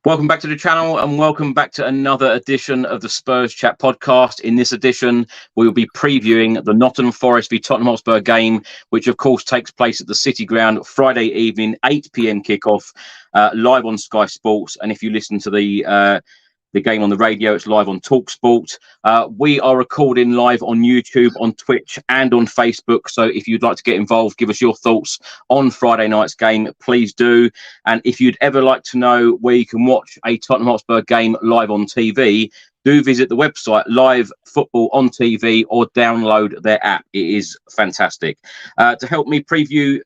Welcome back to the channel and welcome back to another edition of the Spurs Chat Podcast. In this edition, we will be previewing the Nottingham Forest v Tottenham Hotspur game, which of course takes place at the City Ground Friday evening, 8 p.m. kickoff, live on Sky Sports. And if you listen to the game on the radio, it's live on TalkSport. We are recording live on YouTube, on Twitch and on Facebook. So if you'd like to get involved, give us your thoughts on Friday night's game, please do. And if you'd ever like to know where you can watch a Tottenham Hotspur game live on TV, do visit the website Live Football on TV or download their app. It is fantastic. To help me preview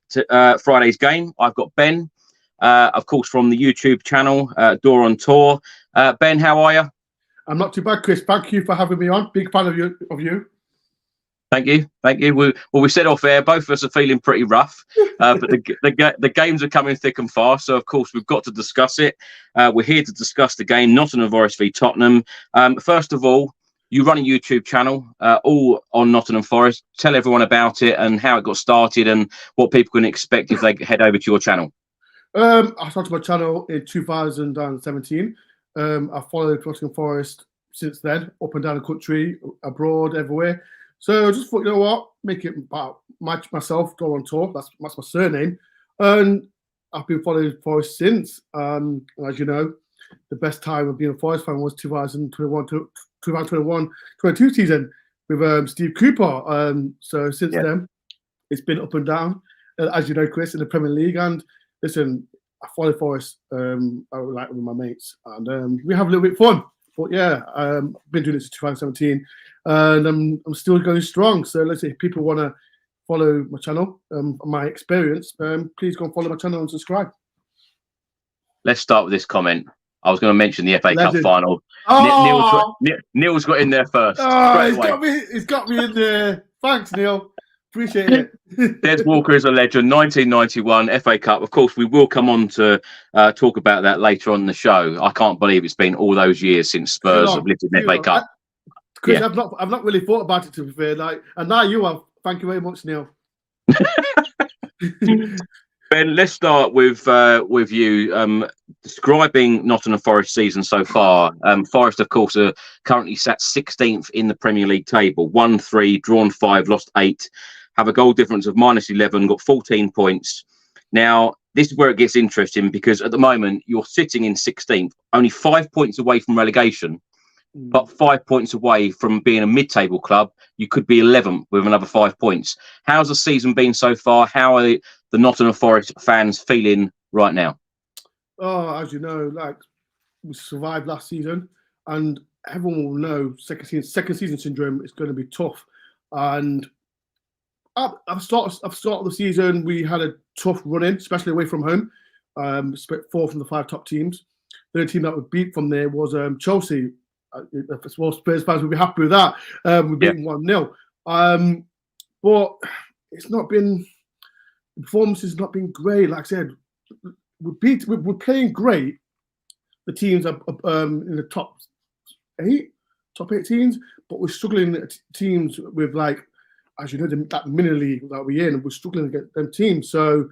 Friday's game, I've got Ben, of course, from the YouTube channel, Dore on Tour. Ben, how are you? I'm not too bad, Chris. Thank you for having me on. Big fan of you. Thank you. We said off air, both of us are feeling pretty rough, but the games are coming thick and fast. So, of course, we've got to discuss it. We're here to discuss the game, Nottingham Forest v Tottenham. First of all, you run a YouTube channel, all on Nottingham Forest. Tell everyone about it and how it got started and what people can expect if they head over to your channel. I started my channel in 2017. I followed Nottingham Forest since then, up and down the country, abroad, everywhere. So I just thought, you know what, make it about myself, go on tour. That's my surname. And I've been following Forest since. As you know, the best time of being a Forest fan was 2021-22 season with Steve Cooper. So since then, it's been up and down, as you know, Chris, in the Premier League. And listen, I follow Forest like with my mates, and we have a little bit of fun. But yeah, I've been doing this since 2017, and I'm still going strong. So let's say if people want to follow my channel, my experience, please go and follow my channel and subscribe. Let's start with this comment. I was going to mention the FA Cup final. Oh! Neil's got in there first. Oh, he's got me in there. Thanks, Neil. Appreciate it. Des Walker is a legend. 1991 FA Cup. Of course, we will come on to talk about that later on in the show. I can't believe it's been all those years since Spurs have lifted the FA Cup. Chris, I've not really thought about it, to be fair. And now you have. Thank you very much, Neil. Ben, let's start with you describing Nottingham Forest season so far. Forest, of course, are currently sat 16th in the Premier League table. 1-3, drawn 5, lost 8. Have a goal difference of -11, got 14 points. Now, this is where it gets interesting because at the moment you're sitting in 16th, only 5 points away from relegation, but 5 points away from being a mid-table club. You could be 11th with another 5 points. How's the season been so far? How are the Nottingham Forest fans feeling right now? Oh, as you know, like we survived last season, and everyone will know second season syndrome is going to be tough. And at the start of the season, we had a tough run in, especially away from home. Split 4 from the 5 top teams. The only team that we beat from there was Chelsea. Well, Spurs fans will be happy with that. We beat them 1-0. But it's not been. The performance has not been great. Like I said, we're playing great. The teams are in the top 8 teams, but we're struggling at teams with, like, as you know, that mini league that we're in. We're struggling against them teams. So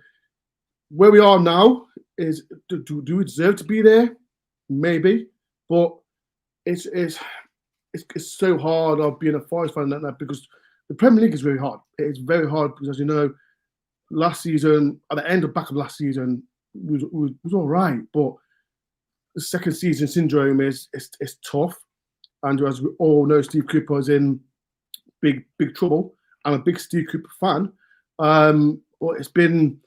where we are now is, do we deserve to be there? Maybe, but it's so hard of being a Forest fan like that because the Premier League is very hard. It's very hard because, as you know, last season, at the end of last season, was all right, but the second season syndrome is tough. And as we all know, Steve Cooper is in big trouble. I'm a big Steve Cooper fan. But it's been.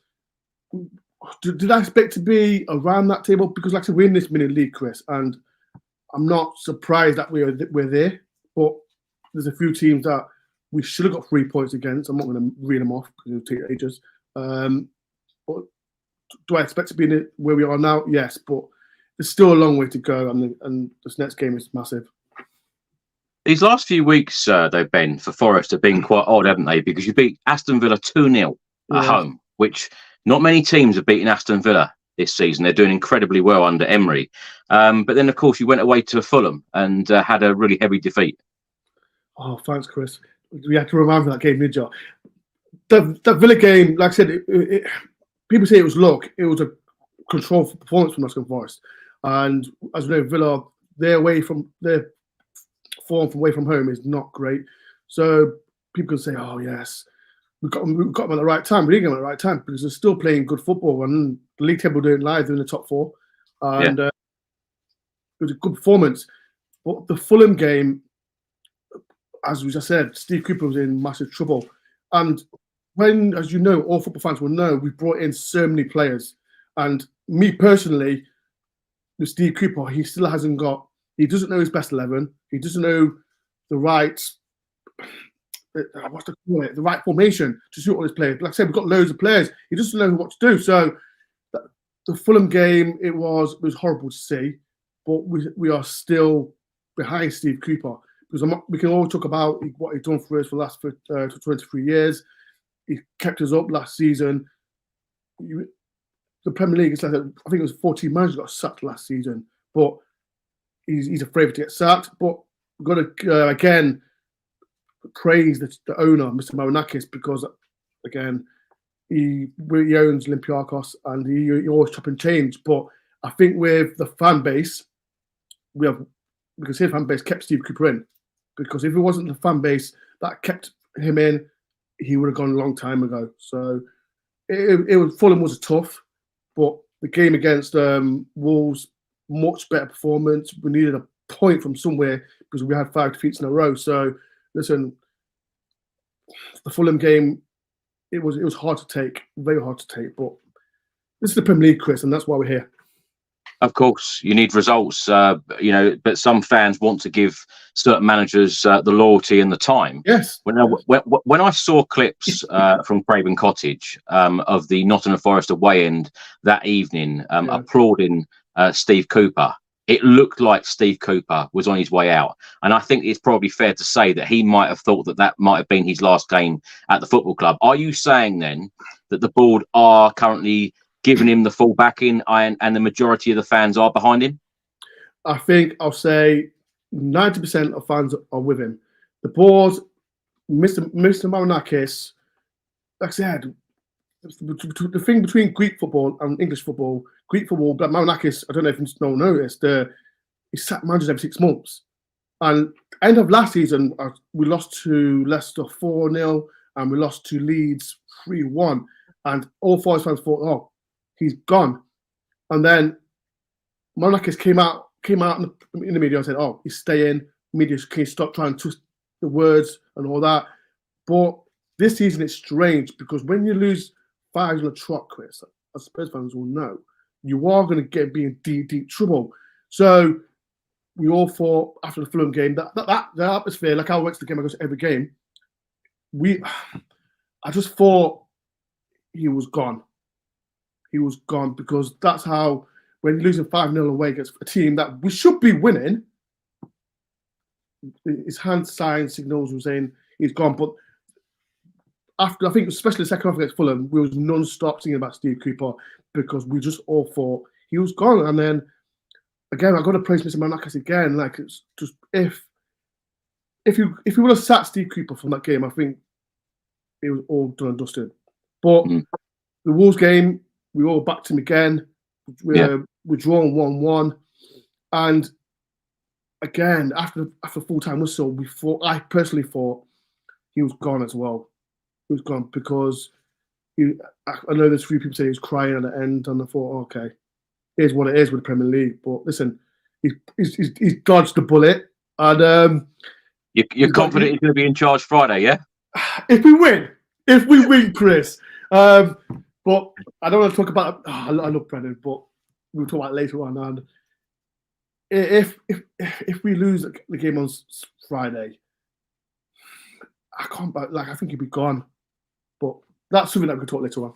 Did I expect to be around that table? Because, like I said, we're in this mini league, Chris, and I'm not surprised that we're there. But there's a few teams that we should have got 3 points against. I'm not going to read them off because it'll take ages. But do I expect to be in it where we are now? Yes, but there's still a long way to go, and this next game is massive. These last few weeks, though, Ben, for Forest have been quite odd, haven't they? Because you beat Aston Villa 2-0 at home, which not many teams have beaten Aston Villa this season. They're doing incredibly well under Emery. But then, of course, you went away to Fulham and had a really heavy defeat. Oh, thanks, Chris. We had to remind me of that game, didn't you? The Villa game, like I said, people say it was luck. It was a controlled performance from Nottingham Forest. And as we know, Villa, their form from away from home is not great. So people can say, "Oh yes, we got them at the right time." We didn't get them at the right time because they're still playing good football, and the league table doing live, they're in the top 4, and it was a good performance. But the Fulham game, as we just said, Steve Cooper was in massive trouble, and when, as you know, all football fans will know, we brought in so many players, and me personally, with Steve Cooper, he still hasn't got. He doesn't know his best 11. He doesn't know the right. What's to call it? The right formation to suit all his players. Like I said, we've got loads of players. He doesn't know what to do. So the Fulham game, it was horrible to see, but we are still behind Steve Cooper because we can all talk about what he's done for us for the last 23 years. He kept us up last season. The Premier League, it's like I think it was 14 managers got sacked last season, but he's afraid to get sacked. But we've got to again praise the owner, Mr. Marinakis, because again he owns Olympiacos and he always chop and change. But I think with the fan base, because his fan base kept Steve Cooper in. Because if it wasn't the fan base that kept him in, he would have gone a long time ago. So Fulham was tough, but the game against Wolves, much better performance. We needed a point from somewhere because we had 5 defeats in a row. So listen, the Fulham game, it was hard to take, very hard to take. But this is the Premier League, Chris, and that's why we're here. Of course, you need results, but some fans want to give certain managers the loyalty and the time. Yes. When I saw clips from Craven Cottage of the Nottingham Forest away end that evening, applauding Steve Cooper, it looked like Steve Cooper was on his way out. And I think it's probably fair to say that he might have thought that might have been his last game at the football club. Are you saying then that the board are currently giving him the full backing and the majority of the fans are behind him? I think I'll say 90% of fans are with him. The board, Mr. Marinakis, like I said, the thing between Greek football and English football, but Marinakis, I don't know if no one noticed, he sacked managers every 6 months. And end of last season, we lost to Leicester 4-0 and we lost to Leeds 3-1. And all Forest fans thought, oh, he's gone. And then Marinakis came out in the media and said, oh, he's staying. Media, can you stop trying to twist the words and all that? But this season it's strange because when you lose 5 in a trot, Chris, as Spurs fans will know, you are going to be in deep trouble. So we all thought after the Fulham game that the atmosphere, like I went to the game, I go to every game. I just thought he was gone. He was gone because that's how, when you're losing 5-0 away against a team that we should be winning, his hand signs, signals were saying he's gone. But after, I think, especially the second half against Fulham, we was non-stop singing about Steve Cooper because we just all thought he was gone. And then, again, I've got to praise Mr. Marinakis again. Like, it's just, if you would have sat Steve Cooper from that game, I think it was all done and dusted. But the Wolves game, we all backed him again. We're drawn 1-1. And again, after full-time whistle, I personally thought he was gone as well. He was gone because I know there's 3 people say he was crying at the end, and I thought, okay, here's what it is with the Premier League. But listen, he's dodged the bullet. And you're confident he's going to be in charge Friday, yeah? If we win, Chris. But I don't want to talk about. I love Brennan, but we'll talk about it later on. And if we lose the game on Friday, I can't. I think he'll be gone. But that's something that we can talk later on.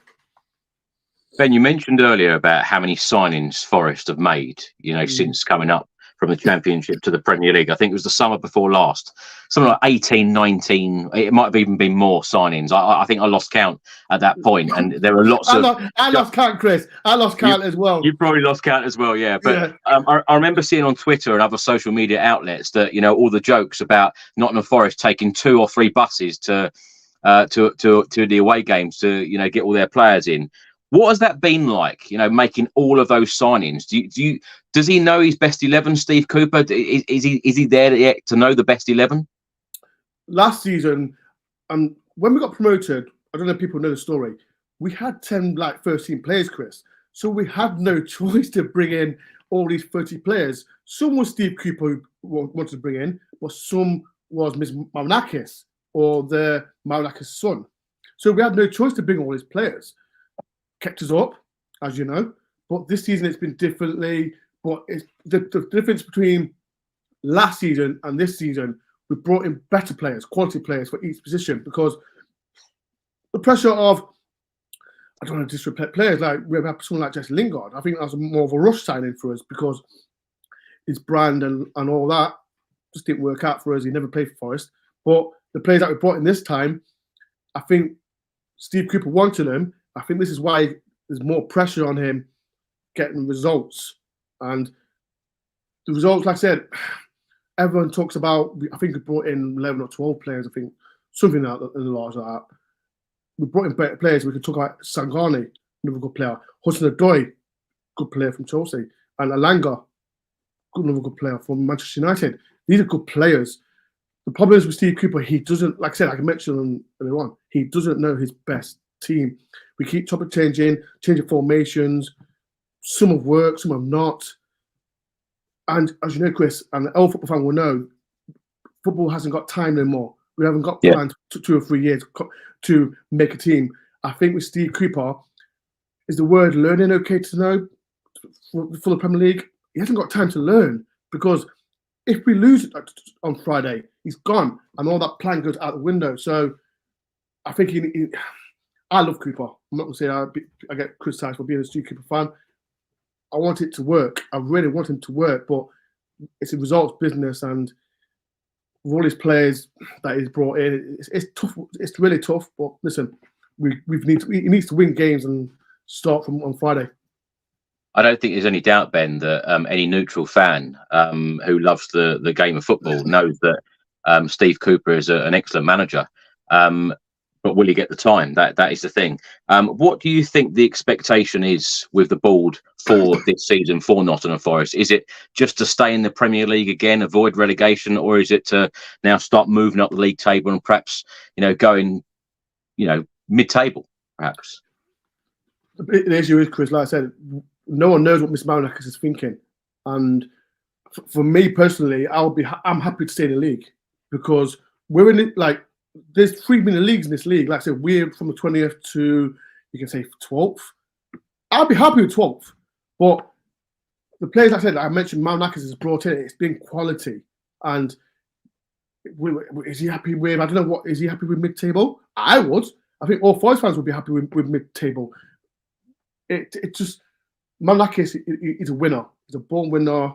Ben, you mentioned earlier about how many signings Forest have made, since coming up from the Championship to the Premier League. I think it was the summer before last. Something like 18, 19. It might have even been more signings. I think I lost count at that point. And there were lots of... I lost count, Chris. I lost count as well. You probably lost count as well, yeah. But I remember seeing on Twitter and other social media outlets that, all the jokes about Nottingham Forest taking 2 or 3 buses to the away games to, get all their players in. What has that been like? Making all of those signings. Does he know his best 11, Steve Cooper? Is he there yet to know the best 11? Last season, when we got promoted, I don't know if people know the story. We had 10 first team players, Chris. So we had no choice to bring in all these 30 players. Some was Steve Cooper who wanted to bring in, but some was Ms. Maunakis or the Maunakis son. So we had no choice to bring all these players. Kept us up, as you know. But this season it's been differently. But it's the difference between last season and this season, we brought in better players, quality players for each position, because the pressure of, I don't want to disrespect players, we have someone like Jesse Lingard. I think that's more of a rush signing for us because his brand and all that just didn't work out for us. He never played for Forest. But the players that we brought in this time, I think Steve Cooper wanted them. I think this is why there's more pressure on him getting results. And the results, like I said, everyone talks about, I think we brought in 11 or 12 players, I think, something like that, in the large like that. We brought in better players. We could talk about Sangani, another good player. Hudson-Odoi, good player from Chelsea. And Alanga, another good player from Manchester United. These are good players. The problem is with Steve Cooper, he doesn't, like I said, like I mentioned earlier on, he doesn't know his best team. We keep changing formations. Some have worked, some have not. And as you know, Chris, and all football fan will know, football hasn't got time anymore. We haven't got planned 2 or 3 years to make a team. I think with Steve Cooper, is the word learning okay to know for the Premier League? He hasn't got time to learn, because if we lose on Friday, he's gone, and all that plan goes out the window. So I think I love Cooper. I'm not going to say I get criticised for being a Steve Cooper fan. I want it to work. I really want him to work, but it's a results business, and with all his players that he's brought in, it's tough. It's really tough. But listen, he needs to win games and start from on Friday. I don't think there's any doubt, Ben, that any neutral fan who loves the game of football knows that Steve Cooper is an excellent manager. But will he get the time? That is the thing. What do you think the expectation is with the board for this season for Nottingham Forest? Is it just to stay in the Premier League again, avoid relegation, or is it to now start moving up the league table and perhaps going mid-table, perhaps? The issue is, Chris, like I said, no one knows what Miss Maunakis is thinking, and for me personally, I'm happy to stay in the league, because we're in it. There's 3 minute leagues in this league. Like I said, we're from the 20th to, you can say, 12th. I'll be happy with 12th. But the players, like I said, I mentioned Maunakis has brought in, it's been quality. And is he happy with, I don't know what, is he happy with mid-table? I would. I think all Forest fans would be happy with mid-table. It just, Maunakis is a winner. He's a born winner.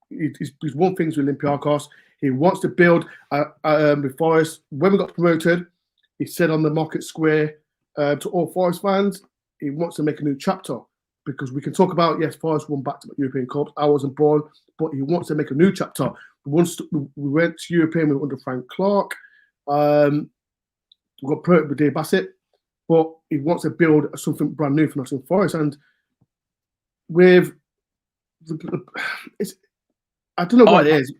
He's won things with Olympiacos. He wants to build with Forest. When we got promoted, he said on the market square to all Forest fans, he wants to make a new chapter, because we can talk about, yes, Forest won back-to-back European Cups. I wasn't born, but he wants to make a new chapter. We went to European under Frank Clark. We got promoted with Dave Bassett, but he wants to build something brand new for Nottingham Forest. And with I don't know what it is.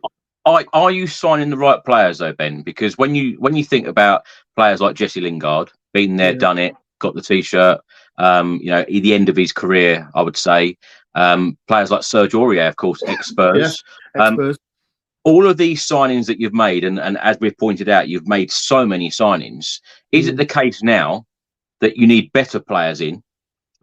Are you signing the right players though, Ben? Because when you think about players like Jesse Lingard, been there, done it, got the t-shirt, at the end of his career, I would say, players like Serge Aurier, of course, ex-Spurs. All of these signings that you've made, and as we've pointed out, you've made so many signings. Is it the case now that you need better players in?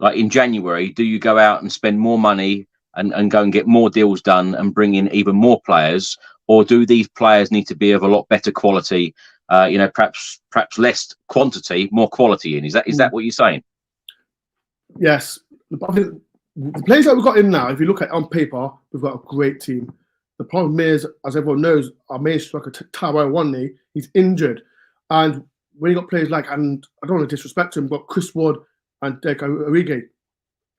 Like in January, do you go out and spend more money and go and get more deals done and bring in even more players? Or do these players need to be of a lot better quality? Perhaps less quantity, more quality in. Is that what you're saying? Yes. The players that we've got in now, if you look at it on paper, we've got a great team. The problem is, as everyone knows, our main striker, Taiwo Wanley, he's injured. And when you got players like, and I don't want to disrespect him, but Chris Wood and Dek Origi.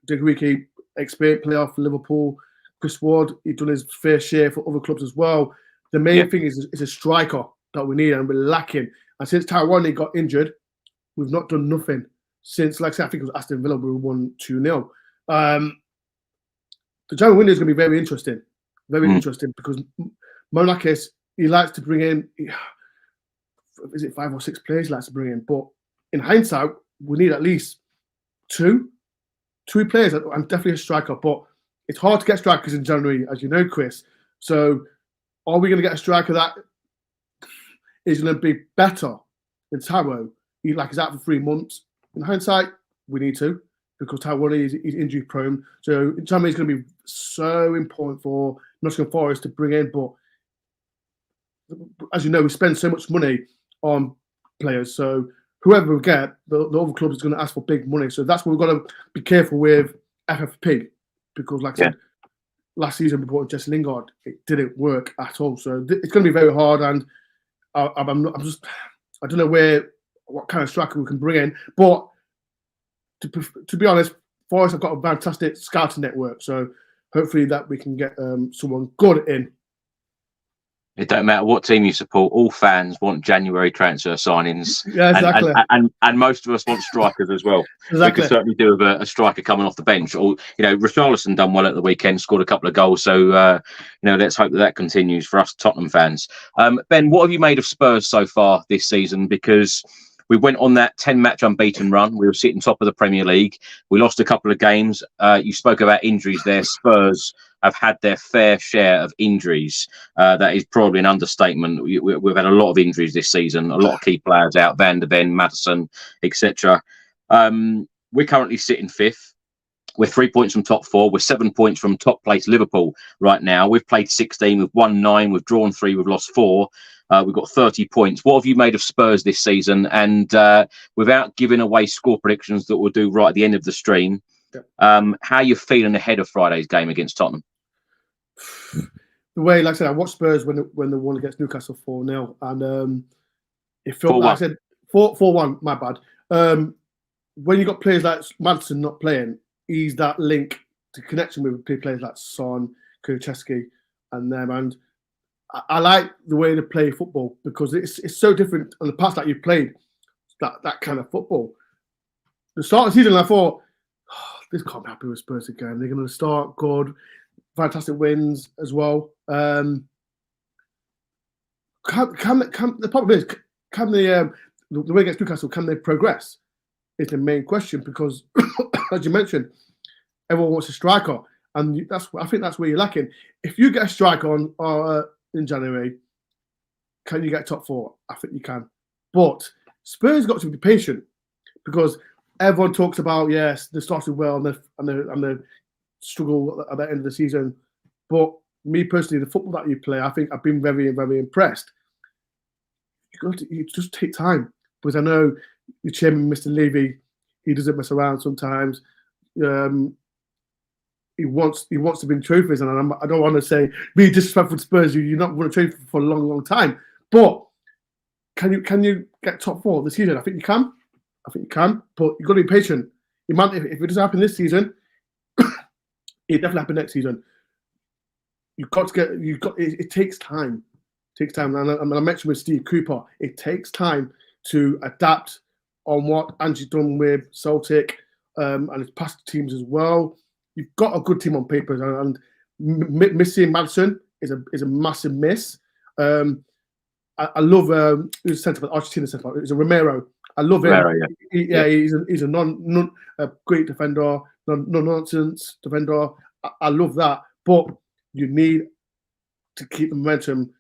Dek Origi, experienced player for Liverpool. Chris Wood, he's done his fair share for other clubs as well. The main thing is a striker that we need, and we're lacking. And since Taiwo got injured, we've not done nothing. since, like I said, I think it was Aston Villa, we won 2-0. The January window is going to be very interesting. Very interesting, because Monakis, he likes to bring in, is it 5 or 6 players he likes to bring in? But in hindsight, we need at least two players, and definitely a striker. But it's hard to get strikers in January, as you know, Chris. So are we going to get a striker that is going to be better than Taro? He's out for 3 months. In hindsight, we need to, because Taro is injury prone. So January is going to be so important for Nottingham Forest to bring in. But as you know, we spend so much money on players. So whoever we get, the other club is going to ask for big money. So that's what we've got to be careful with FFP, because like I said, last season we brought in Jesse Lingard. It didn't work at all. So it's going to be very hard, and I don't know what kind of striker we can bring in. But to be honest, Forest have got a fantastic scouting network. So hopefully that we can get someone good in. It don't matter what team you support. All fans want January transfer signings. Yeah, exactly. And most of us want strikers as well. Exactly. We can certainly do with a striker coming off the bench. Or Richarlison done well at the weekend, scored a couple of goals. So let's hope that continues for us Tottenham fans. Ben, what have you made of Spurs so far this season? Because we went on that 10-match unbeaten run. We were sitting top of the Premier League. We lost a couple of games. You spoke about injuries there. Spurs have had their fair share of injuries. That is probably an understatement. We've had a lot of injuries this season, a lot of key players out, Van der Ven, Maddison, etc. We're currently sitting 5th. We're 3 points from top 4. We're 7 points from top place Liverpool right now. We've played 16, we've won 9, we've drawn 3, we've lost 4. We've got 30 points. What have you made of Spurs this season? And without giving away score predictions that we'll do right at the end of the stream, how are you feeling ahead of Friday's game against Tottenham? The way, like I said, I watched Spurs when they won against Newcastle 4-0, and it felt 4-1. like I said 4-1. My bad. When you got players like Maddison not playing, he's that link to connection with players like Son, Kulusevski, and them. And I like the way they play football, because it's so different on the past that you've played that kind of football. The start of the season, I thought, this can't be happy with Spurs again. They're going to start good, fantastic wins as well. The problem is, can they the way against Newcastle, can they progress? Is the main question, because as you mentioned, everyone wants a striker, and I think that's where you're lacking. If you get a striker on in January, can you get top 4? I think you can, but Spurs got to be patient, because everyone talks about, yes, they started well and they struggle at the end of the season. But me personally, the football that you play, I think I've been very, very impressed. You just take time, because I know the chairman, Mr. Levy, he doesn't mess around sometimes. He wants to win trophies, and I don't want to say be disrespectful to Spurs. You're not won a trophy for a long, long time. But can you get top 4 this season? I think you can. But you've got to be patient. If it doesn't happen this season, it definitely happen next season. It takes time. It takes time. And I mentioned with Steve Cooper, it takes time to adapt on what Angie's done with Celtic and his past teams as well. You've got a good team on paper, and missing Maddison is a massive miss. I love who's centre back, Argentina centre back. It's a Romero. I love him. Romero, yeah. He's a great defender, non-nonsense defender. I love that, but you need to keep the momentum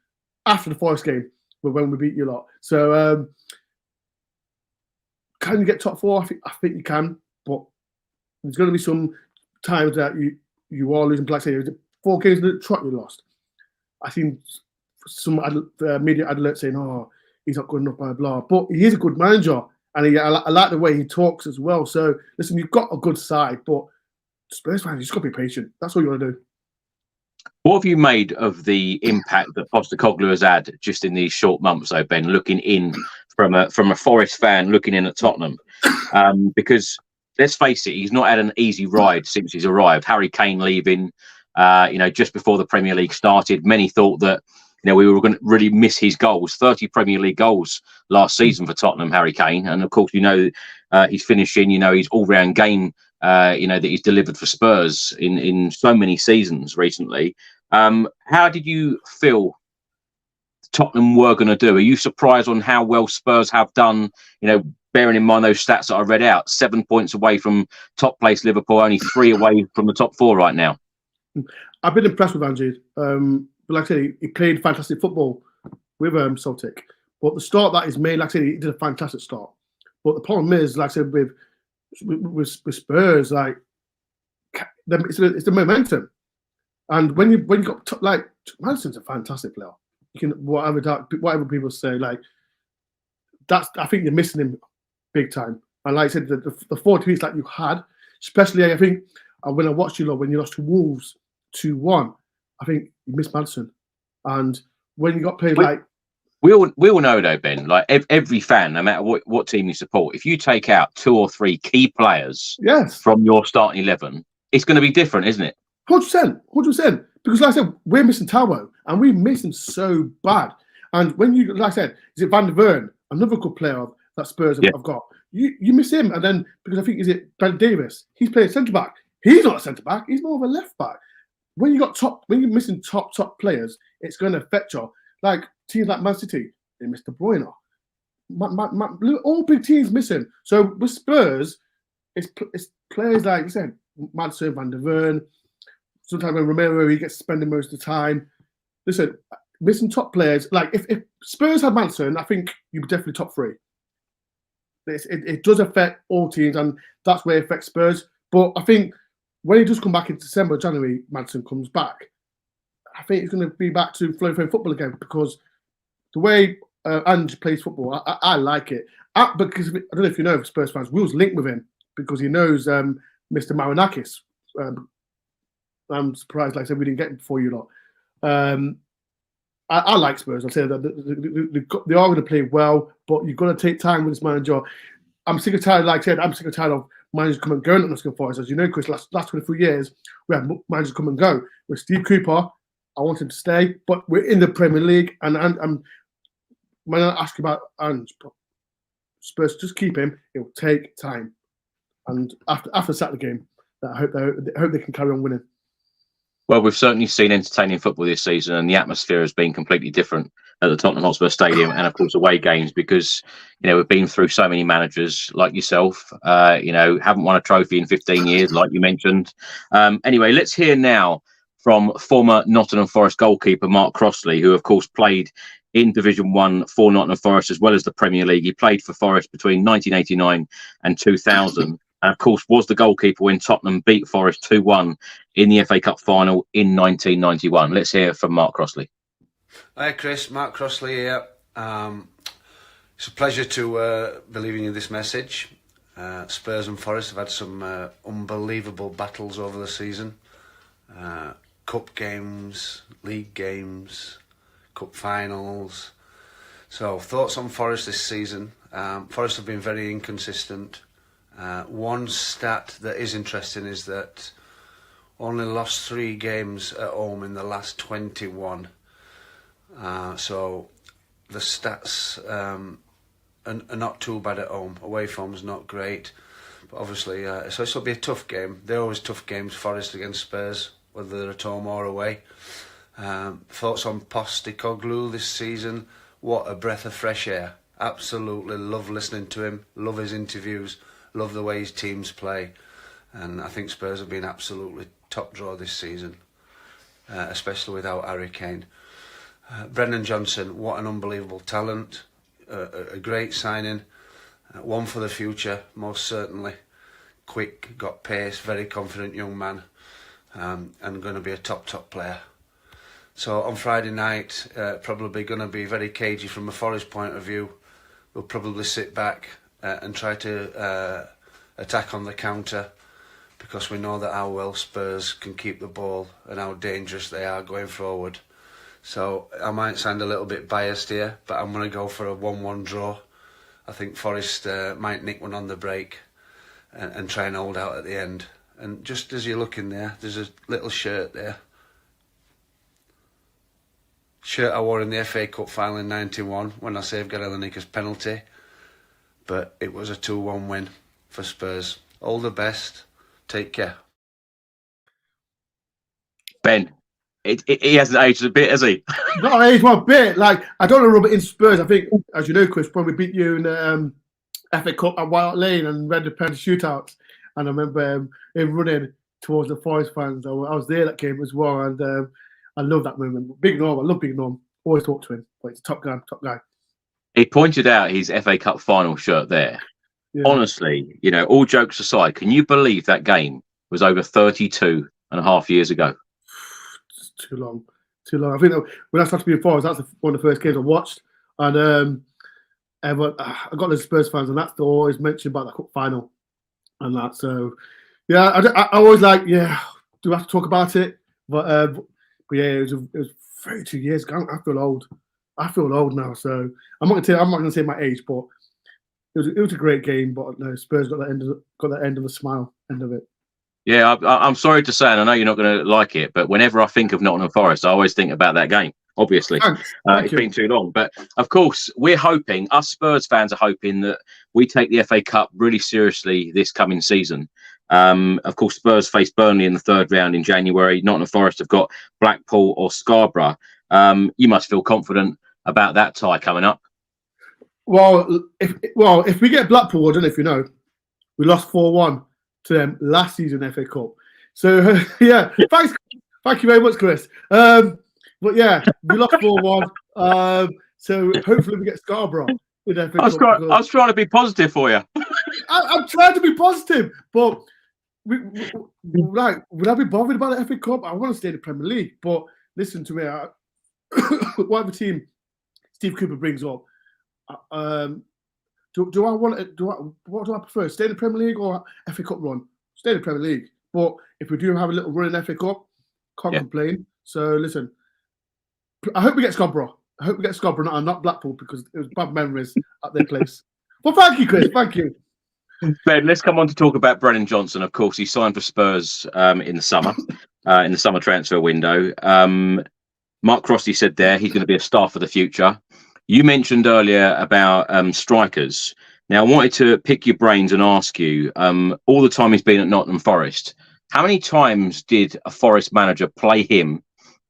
after the Forest game, when we beat you lot. So, can you get top 4? I think you can, but there's going to be some times that you are losing. Like I say, 4 games in the trot you lost. I seen some media alerts saying, "Oh, he's not good enough," blah blah. But he is a good manager, and I like the way he talks as well. So listen, you've got a good side, but Spurs fans, you just got to be patient. That's all you want to do. What have you made of the impact that Postecoglou has had just in these short months, though, Ben, looking in from a Forest fan looking in at Tottenham? Because let's face it, he's not had an easy ride since he's arrived. Harry Kane leaving, just before the Premier League started. Many thought that we were going to really miss his goals. 30 Premier League goals last season for Tottenham, Harry Kane, and of course, he's finishing. His all-round game. That he's delivered for Spurs in so many seasons recently. How did you feel Tottenham were going to do? Are you surprised on how well Spurs have done? Bearing in mind those stats that I read out, 7 points away from top place Liverpool, only 3 away from the top 4 right now. I've been impressed with Angie. But like I said, he played fantastic football with Celtic. But the start that he's made, like I said, he did a fantastic start. But the problem is, like I said, with Spurs, like it's the momentum. And when you got like Madison's a fantastic player. You can whatever people say, like I think you're missing him big time. And like I said, the 4 tweets that you had, especially I think when I watched you when you lost to Wolves 2-1, I think you missed Madison. And when you got played we all know though, Ben, like every fan, no matter what team you support, if you take out 2 or 3 key players from your starting 11, it's going to be different, isn't it? 100%. Because like I said, we're missing Tao, and we miss him so bad. And when you, like I said, is it Van der Veen, another good player that Spurs have got? You miss him, and then because I think is it Ben Davis? He's playing centre back. He's not a centre back. He's more of a left back. When you're missing top players, it's going to affect you. Like teams like Man City, they missed De Bruyne. All big teams missing. So with Spurs, it's players like you said, Madison, Van der Veen. Sometimes when Romero, he gets suspended most of the time. Listen, missing top players. Like if Spurs had Madison, I think you'd be definitely top 3. It does affect all teams, and that's where it affects Spurs. But I think when he does come back in December, January, Madison comes back. I think he's going to be back to flowing football again, because the way Ange plays football, I like it. Because I don't know if you know, Spurs fans, we was linked with him because he knows Mr. Marinakis. I'm surprised, like I said, we didn't get him before you lot. I like Spurs. I'll say that they are going to play well, but you've got to take time with this manager. I'm sick of tired, like I said, I'm sick of tired of managers come and go at Nottingham Forest. As you know, Chris, last 23 years, we had managers come and go. With Steve Cooper, I want him to stay, but we're in the Premier League, and when I ask about Ange, Spurs, just keep him. It'll take time. And after Saturday game, I hope they can carry on winning. Well, we've certainly seen entertaining football this season, and the atmosphere has been completely different at the Tottenham Hotspur Stadium, and of course away games, because we've been through so many managers like yourself. Haven't won a trophy in 15 years, like you mentioned. Anyway, let's hear now from former Nottingham Forest goalkeeper Mark Crossley, who of course played in Division 1 for Nottingham Forest as well as the Premier League. He played for Forest between 1989 and 2000. And of course, was the goalkeeper when Tottenham beat Forest 2-1 in the FA Cup final in 1991. Let's hear from Mark Crossley. Hi, Chris. Mark Crossley here. It's a pleasure to be leaving you this message. Spurs and Forest have had some unbelievable battles over the season. Cup games, league games, cup finals. So, thoughts on Forest this season. Forest have been very inconsistent. One stat that is interesting is that only lost 3 games at home in the last 21. So the stats are not too bad at home. Away form's not great, but obviously, so this will be a tough game. They're always tough games, Forest against Spurs, whether they're at home or away. Thoughts on Postecoglou this season? What a breath of fresh air. Absolutely love listening to him, love his interviews. Love the way his teams play, and I think Spurs have been absolutely top draw this season, especially without Harry Kane. Brennan Johnson, what an unbelievable talent, a great signing, one for the future, most certainly. Quick, got pace, very confident young man, and going to be a top player. So on Friday night, probably going to be very cagey from a Forest point of view. We'll probably sit back and try to attack on the counter, because we know that how well Spurs can keep the ball and how dangerous they are going forward. So I might sound a little bit biased here, but I'm going to go for a 1-1 draw. I think Forest might nick one on the break and try and hold out at the end. And just as you're looking there, there's a little shirt there. shirt I wore in the FA Cup final in '91 when I saved Gary Lineker's penalty. But it was a 2-1 win for Spurs. All the best. Take care. Ben, he hasn't aged a bit, has he? Not aged one bit. Like, I don't want to rub it in Spurs. I think, as you know, Chris, probably beat you in the FA Cup at White Lane and read the penalty shootouts. And I remember him running towards the Forest fans. I was there that game as well, and I love that moment. Big Norm, I love Big Norm. Always talk to him. But he's a top guy. He pointed out his FA Cup final shirt there. Yeah. Honestly, you know, all jokes aside, can you believe that game was over 32 and a half years ago? It's too long. I think when I started being Forest, that's one of the first games I watched. And I got the Spurs fans, and that's always mentioned about that cup final. And that, so yeah, I always like, do we have to talk about it? But yeah, it was 32 years ago. I feel old. I feel old now, so I'm not gonna say my age, but it was a great game. But no, Spurs got the end of a smile, end of it. Yeah, I'm sorry to say, and I know you're not going to like it, but whenever I think of Nottingham Forest, I always think about that game. Obviously, it's been too long, but of course, we're hoping. Us Spurs fans are hoping that we take the FA Cup really seriously this coming season. Of course, Spurs face Burnley in the third round in January. Nottingham Forest have got Blackpool or Scarborough. You must feel confident about that tie coming up. Well, if we get Blackpool, I don't know if you know, we lost 4-1 to them last season FA Cup. So yeah, thank you very much, Chris. But yeah, we lost 4-1. So hopefully we get Scarborough in FA Cup. I was trying to be positive for you. I'm trying to be positive, but would I be bothered about the FA Cup? I want to stay in the Premier League, but listen to me. Whatever team Steve Cooper brings up, do I want it? What do I prefer? Stay in the Premier League or FA Cup run? Stay in the Premier League. But if we do have a little run in FA Cup, can't complain. So listen, I hope we get Scarborough. Not Blackpool, because it was bad memories at their place. Well, thank you, Chris. Thank you. Ben, let's come on to talk about Brennan Johnson. Of course, he signed for Spurs in the summer transfer window. Mark Crossley said there he's going to be a star for the future. You mentioned earlier about strikers. Now, I wanted to pick your brains and ask you, all the time he's been at Nottingham Forest, how many times did a Forest manager play him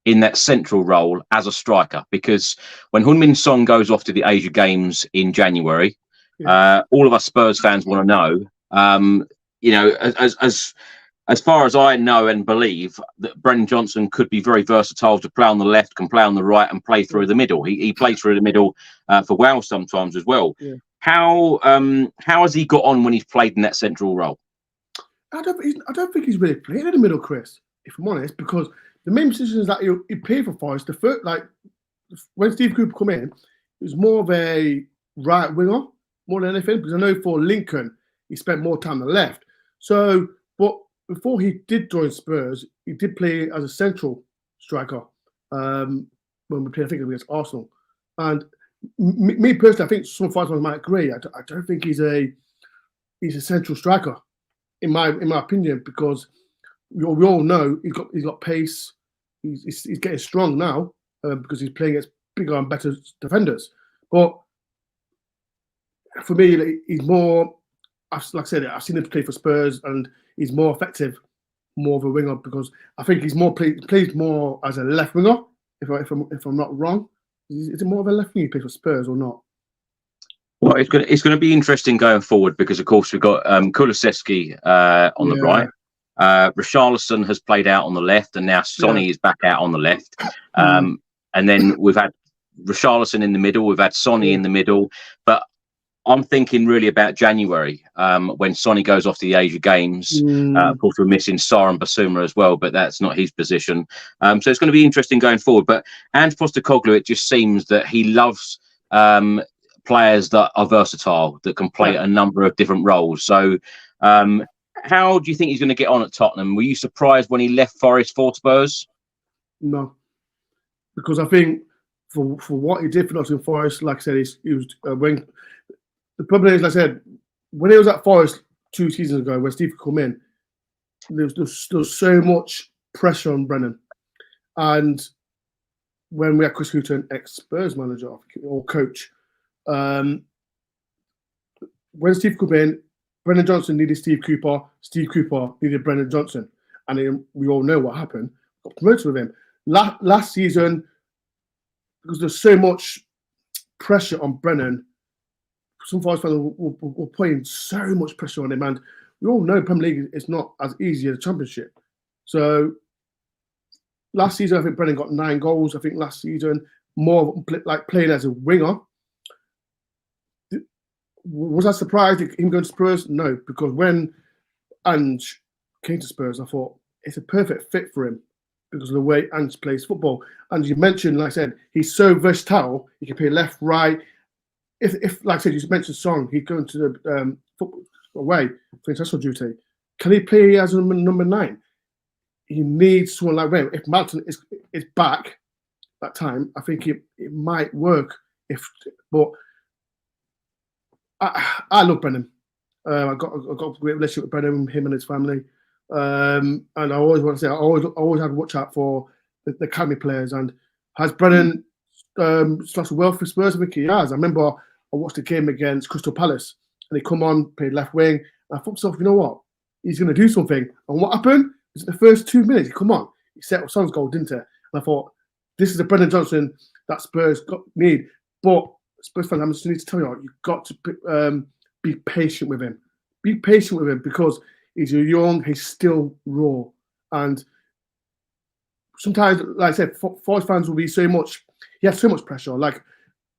in that central role as a striker? Because when Heung-min Son goes off to the Asia Games in January, all of us Spurs fans want to know, you know, as far as I know and believe, that Brennan Johnson could be very versatile to play on the left, can play on the right, and play through the middle. He plays through the middle for Wales sometimes as well. Yeah. How has he got on when he's played in that central role? I don't think he's really played in the middle, Chris, if I'm honest, because the main positions that he played for Forest, the first, like when Steve Cooper come in, it was more of a right winger more than anything, because I know for Lincoln he spent more time on the left. So, but before he did join Spurs, he did play as a central striker when we played, I think, against Arsenal. And me personally, I think some fans might agree. I don't think he's a central striker, in my opinion, because we all know he's got pace. He's getting strong now because he's playing against bigger and better defenders. But for me, he's more. Like I said, I've seen him play for Spurs, and he's more effective, more of a winger, because I think he's plays more as a left winger. If I'm not wrong, is it more of a left winger he plays for Spurs or not? Well, it's going to be interesting going forward, because of course we've got Kulusevski on the right. Richarlison has played out on the left, and now Sonny is back out on the left. And then we've had Richarlison in the middle, we've had Sonny in the middle, but I'm thinking really about January when Sonny goes off to the Asia Games. Of course, we're missing Sarr and Basuma as well, but that's not his position. So it's going to be interesting going forward. But Ange Postecoglou, it just seems that he loves players that are versatile, that can play a number of different roles. So how do you think he's going to get on at Tottenham? Were you surprised when he left Forest for Spurs? No, because I think for what he did for Nottingham Forest, like I said, he was when. The problem is, like I said, when he was at Forest 2 seasons ago, when Steve come in, there was so much pressure on Brennan. And when we had Chris Hughton, ex-Spurs manager or coach, when Steve came in, Brennan Johnson needed Steve Cooper needed Brennan Johnson. And then we all know what happened. Got promoted with him. Last season, because there's so much pressure on Brennan, some Forest fans were putting so much pressure on him. And we all know Premier League is not as easy as the Championship. So last season, I think Brennan got 9 goals. I think last season, more like playing as a winger. Was I surprised at him going to Spurs? No, because when Ange came to Spurs, I thought it's a perfect fit for him because of the way Ange plays football. And you mentioned, like I said, he's so versatile. He can play left, right. If like I said, you mentioned Song, he'd go into the football away for international duty. Can he play as a number 9? He needs someone like him. If Madsen is back that time, I think it might work. But I love Brennan. I got a great relationship with Brennan, him and his family. And I always want to say, I always have to watch out for the academy players. And has Brennan started well for Spurs? I think he has. I remember I watched a game against Crystal Palace, and he come on, played left wing. And I thought to myself, you know what? He's going to do something. And what happened? Is the first 2 minutes, he come on. He set up Son's goal, didn't he? And I thought, this is the Brennan Johnson that Spurs need. But Spurs fans, I just need to tell you, you've got to be patient with him. Be patient with him because he's young, he's still raw. And sometimes, like I said, Forest fans will be he has so much pressure. Like,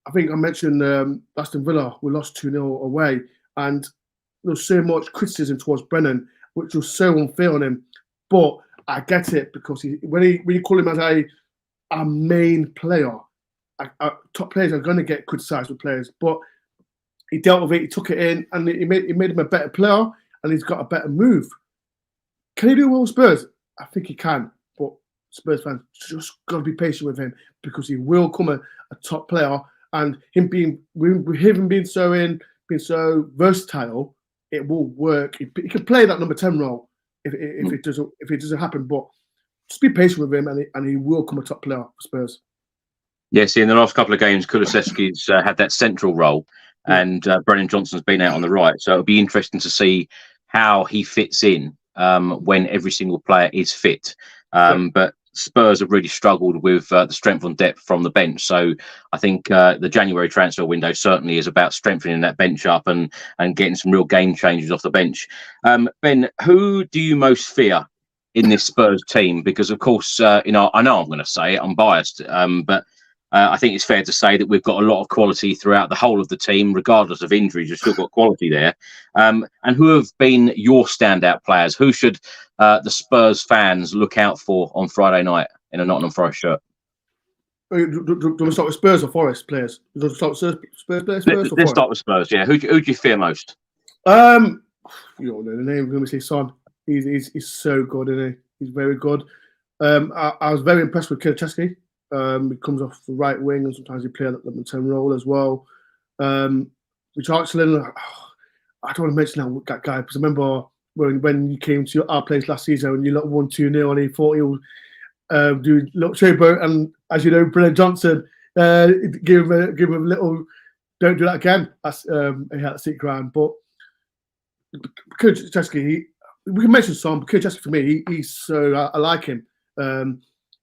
I think I mentioned Aston Villa, we lost 2-0 away. And there was so much criticism towards Brennan, which was so unfair on him. But I get it because when you call him as a main player, top players are going to get criticised with players. But he dealt with it, he took it in, and he made him a better player, and he's got a better move. Can he do well with Spurs? I think he can. But Spurs fans just got to be patient with him because he will come a top player. And him being so versatile, it will work. He can play that number 10 role if it doesn't happen. But just be patient with him, and he will come a top player for Spurs. Yeah, see, in the last couple of games, Kulusevski's had that central role, and Brennan Johnson's been out on the right. So it'll be interesting to see how he fits in when every single player is fit. But Spurs have really struggled with the strength on depth from the bench. So I think the January transfer window certainly is about strengthening that bench up and getting some real game changers off the bench. Ben, who do you most fear in this Spurs team? Because, of course, I know I'm going to say it, I'm biased, but I think it's fair to say that we've got a lot of quality throughout the whole of the team, regardless of injuries. You've still got quality there. And who have been your standout players? Who should the Spurs fans look out for on Friday night in a Nottingham Forest shirt? Do you want to start with Spurs or Forest players? Do you want to start with Spurs players first? Let's start with Spurs, yeah. Who do you fear most? You don't know the name. I'm going to say Son. He's so good, isn't he? He's very good. I was very impressed with Kulusevski. He comes off the right wing, and sometimes he plays that 10 role as well. Richarlison, I don't want to mention that guy because I remember when you came to our place last season and you won 2-0 and he thought he would do a little showboat, and as you know, Brennan Johnson give him a little. Don't do that again. That's he had to sit ground, but Kulusevski, we can mention Son, but Kulusevski for me, he's so I like him.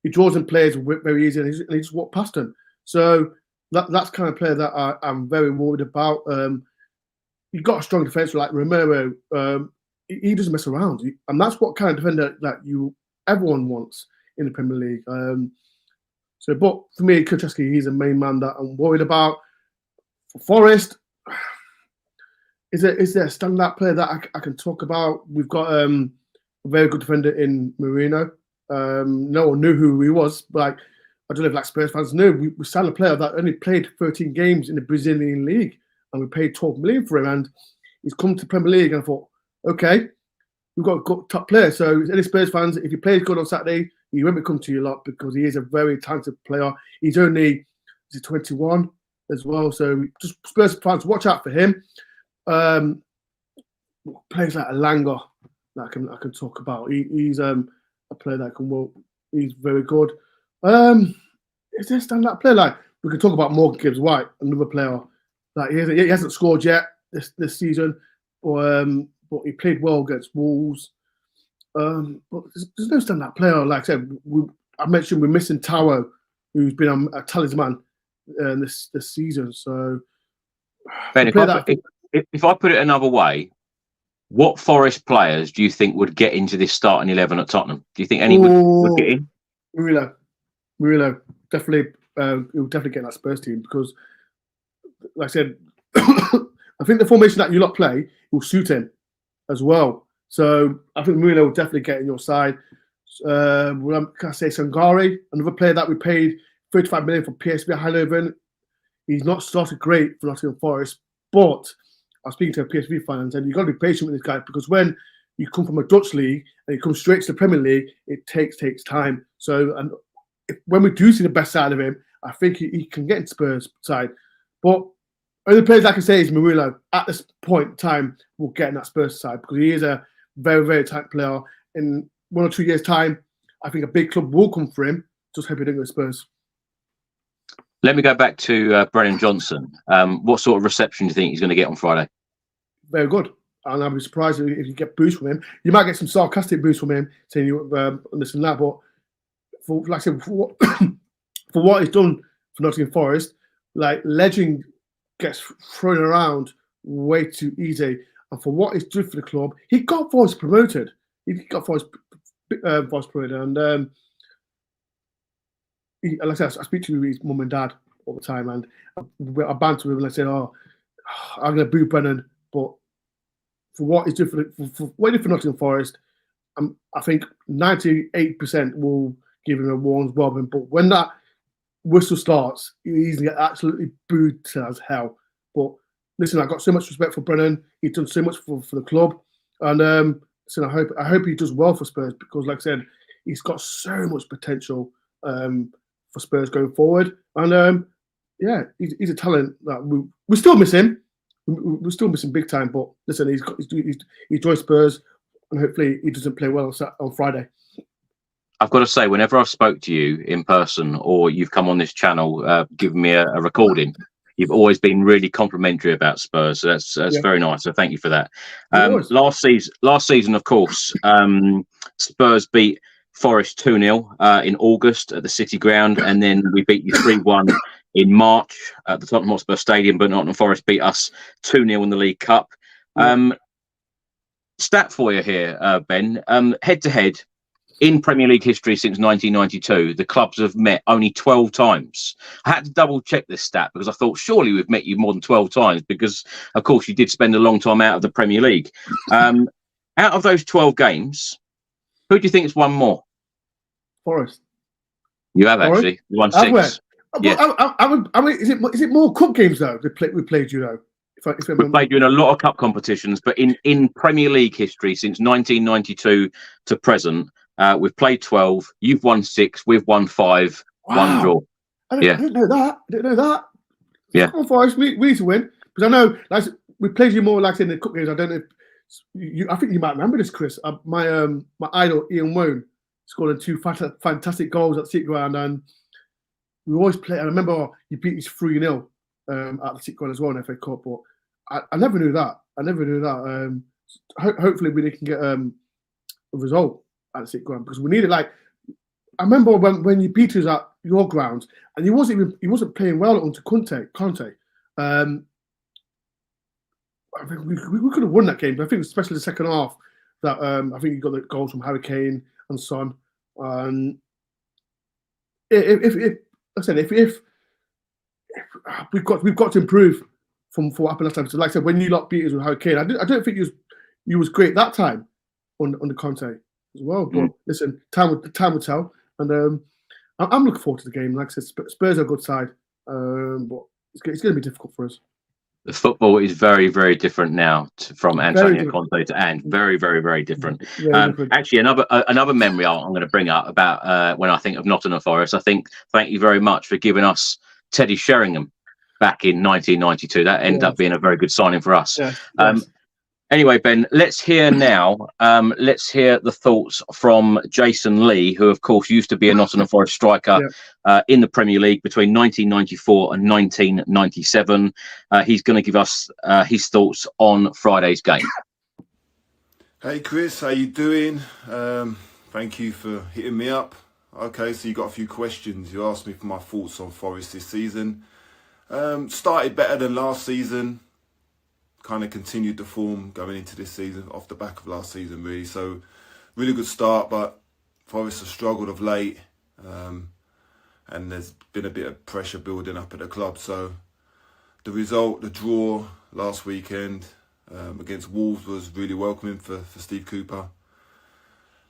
He draws in players very easy, and he just walked past them. So that's kind of player that I'm very worried about. You've got a strong defence like Romero. He doesn't mess around, and that's what kind of defender that everyone wants in the Premier League. But for me, Kulusevski, he's the main man that I'm worried about. For Forest, is there a standout player that I can talk about? We've got a very good defender in Marino. No one knew who he was, but I don't know if Spurs fans knew. We signed a player that only played 13 games in the Brazilian league, and we paid 12 million for him. And he's come to Premier League, and I thought, okay, we've got a good top player. So any Spurs fans, if he plays good on Saturday, he won't be coming to you a lot because he is a very talented player. He's only 21 as well, so just Spurs fans, watch out for him. Players like Alanga that I can talk about. He's a player that can work. He's very good. is there a standout player? Like, we could talk about Morgan Gibbs-White, another player. Like, he hasn't scored yet this season, but he played well against Wolves. But there's no standout player. Like I said, I mentioned we're missing Tao, who's been a talisman this season. So, Ben, if I put it another way, what Forest players do you think would get into this starting 11 at Tottenham? Do you think any would get in? Murillo, definitely. He'll definitely get in that Spurs team because, like I said, I think the formation that you lot play will suit him as well. So I think Murillo will definitely get in your side. Can I say Sangare, another player that we paid 35 million for PSV Eindhoven. He's not started great for Nottingham Forest, but I was speaking to a PSV fan and said you've got to be patient with this guy because when you come from a Dutch league and you come straight to the Premier League, it takes time. So when we do see the best side of him, I think he can get in Spurs side. But only players I can say is Murillo at this point in time will get in that Spurs side because he is a very, very tight player. In 1 or 2 years' time, I think a big club will come for him. Just hope he doesn't go to Spurs. Let me go back to Brennan Johnson. What sort of reception do you think he's going to get on Friday? Very good. And I'd be surprised if you get boost from him. You might get some sarcastic boost from him saying you this and that. But like I said, for what he's done for Nottingham Forest, like legend gets thrown around way too easy. And for what he's done for the club, he got Forest promoted. Forest promoted. And like I said, I speak to his mum and dad all the time. And I banter with him and I say, I'm going to boo Brennan. But for what he's doing for Nottingham Forest, I think 98% will give him a warm welcome. But when that whistle starts, he's going to get absolutely booed as hell. But listen, I've got so much respect for Brennan. He's done so much for the club. And listen, I hope he does well for Spurs because, like I said, he's got so much potential for Spurs going forward. And he's a talent that we still miss him. We're still missing big time, but listen, he's joined Spurs, and hopefully he doesn't play well on Friday. I've got to say, whenever I've spoke to you in person or you've come on this channel, given me a recording, you've always been really complimentary about Spurs. So that's very nice. So thank you for that. Last season, of course, Spurs beat Forest 2-0 in August at the City Ground, and then we beat you 3-1 in March at the Tottenham Hotspur Stadium, but Nottingham Forest beat us 2-0 in the League Cup. Stat for you here, Ben. Head-to-head, in Premier League history since 1992, the clubs have met only 12 times. I had to double-check this stat because I thought surely we've met you more than 12 times because, of course, you did spend a long time out of the Premier League. Out of those 12 games, who do you think has won more? Forest. You have Forest? actually. You won 6. Yeah. I mean, is it more cup games though? We played you though. We played you in a lot of cup competitions, but in Premier League history since 1992 to present, we've played 12. You've won 6. We've won 5. Wow. 1 draw. I didn't know that. Yeah. Come on, Forest. We need to win because I know like we played you more like in the cup games. I don't know if I think you might remember this, Chris. My idol Ian Wone scored 2 fantastic goals at the City Ground, and we always play. I remember you beat us 3-0 at the City Ground as well in the FA Cup, but I never knew that. Hopefully we can get a result at the City Ground because we needed. Like I remember when you beat us at your grounds, and he wasn't playing well under Conte. I think we could have won that game, but I think especially the second half that I think you got the goals from Harry Kane and Son. And if we've got to improve from what happened last time. So like I said, when you lot beat us with Harry Kane, I don't think you was great that time on the Conte as well. But listen, time will tell. And I'm looking forward to the game. Like I said, Spurs are a good side, but it's going to be difficult for us. The football is very, very different now from Antonio Conte to Ange. Very, very, very different. Actually, another memory I'm going to bring up about when I think of Nottingham Forest. I think thank you very much for giving us Teddy Sheringham back in 1992. That ended up being a very good signing for us. Anyway, Ben, let's hear now. Let's hear the thoughts from Jason Lee, who, of course, used to be a Nottingham Forest striker in the Premier League between 1994 and 1997. He's going to give us his thoughts on Friday's game. Hey, Chris, how you doing? Thank you for hitting me up. Okay, so you got a few questions. You asked me for my thoughts on Forest this season. Started better than last season. Kind of continued the form going into this season off the back of last season, really. So, really good start, but Forest have struggled of late, and there's been a bit of pressure building up at the club. So, the result, the draw last weekend against Wolves was really welcoming for Steve Cooper.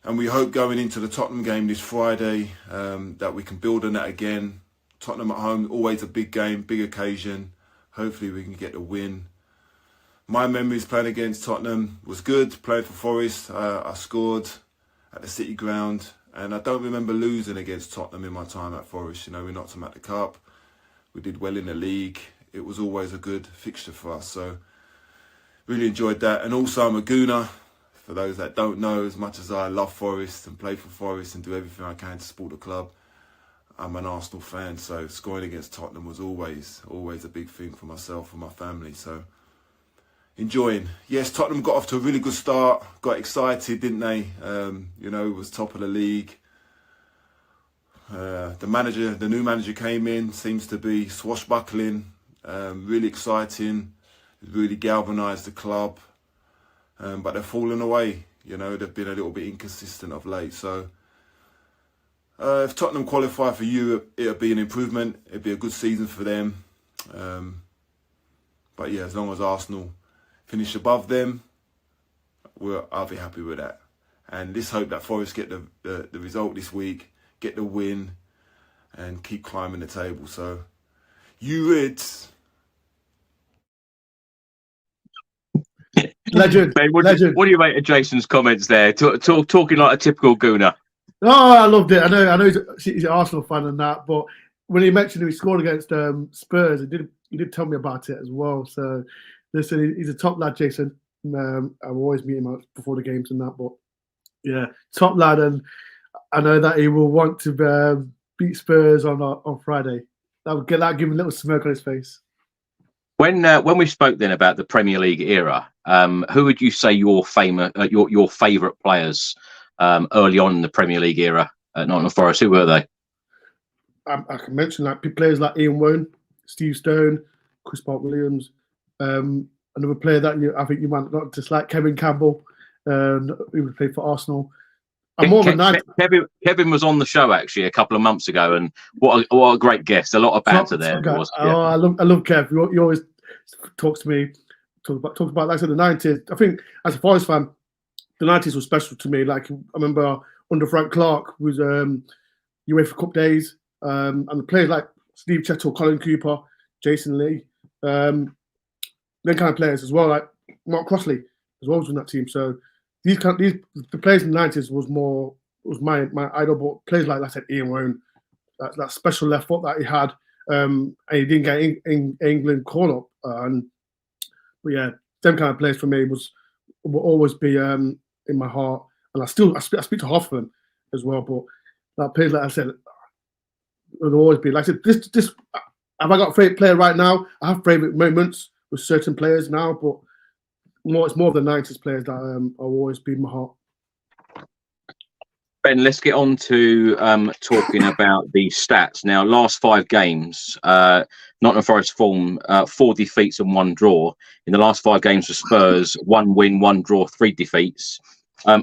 And we hope going into the Tottenham game this Friday that we can build on that again. Tottenham at home, always a big game, big occasion. Hopefully we can get the win. My memories playing against Tottenham was good. Playing for Forest, I scored at the City Ground, and I don't remember losing against Tottenham in my time at Forest. You know, we knocked them at the Cup. We did well in the league. It was always a good fixture for us. So really enjoyed that. And also I'm a Gooner. For those that don't know, as much as I love Forest and play for Forest and do everything I can to support the club, I'm an Arsenal fan. So scoring against Tottenham was always a big thing for myself and my family. So enjoying. Yes, Tottenham got off to a really good start. Got excited, didn't they? You know, it was top of the league. The new manager came in, seems to be swashbuckling, really exciting, really galvanised the club. But they're falling away. You know, they've been a little bit inconsistent of late. So if Tottenham qualify for Europe, it'll be an improvement. It'll be a good season for them. But yeah, as long as Arsenal finish above them, I'll be happy with that. And let's hope that Forest get the result this week, get the win, and keep climbing the table. So, you Reds. Legend. Ben, what do you make of Jason's comments there? Talking like a typical Gooner. Oh, I loved it. I know he's an Arsenal fan and that, but when he mentioned he scored against Spurs, he did tell me about it as well. So listen, he's a top lad, Jason. I always meet him out before the games and that, but yeah, top lad, and I know that he will want to beat Spurs on Friday. That would give him a little smirk on his face. When we spoke then about the Premier League era, who would you say your favourite players early on in the Premier League era at Nottingham Forest? Who were they? I can mention like players like Ian Woan, Steve Stone, Chris Park-Williams. Another player that I think you might not dislike, Kevin Campbell, who would play for Arsenal. Kevin was on the show actually a couple of months ago, and what a great guest! A lot of banter there. Was, yeah. I love Kev. He always talks to me, talk about like I said, the 90s. I think as a Forest fan, the 90s was special to me. Like I remember under Frank Clark was UEFA Cup days, and the players like Steve Chettle, Colin Cooper, Jason Lee, them kind of players as well. Like Mark Crossley as well was in that team. So the players in the 90s was my idol. But players like I said, Ian Woan, that special left foot that he had, and he didn't get in England call up. But yeah, them kind of players for me will always be in my heart, and I speak to half of them as well. But that players like I said, will always be like I said. This have I got a favourite player right now? I have favourite moments with certain players now, but it's more of the 90s players that will always be in my heart. Ben, let's get on to talking about the stats. Now, last 5 games, Nottingham Forest form 4 defeats and 1 draw. In the last 5 games for Spurs, 1 win, 1 draw, 3 defeats.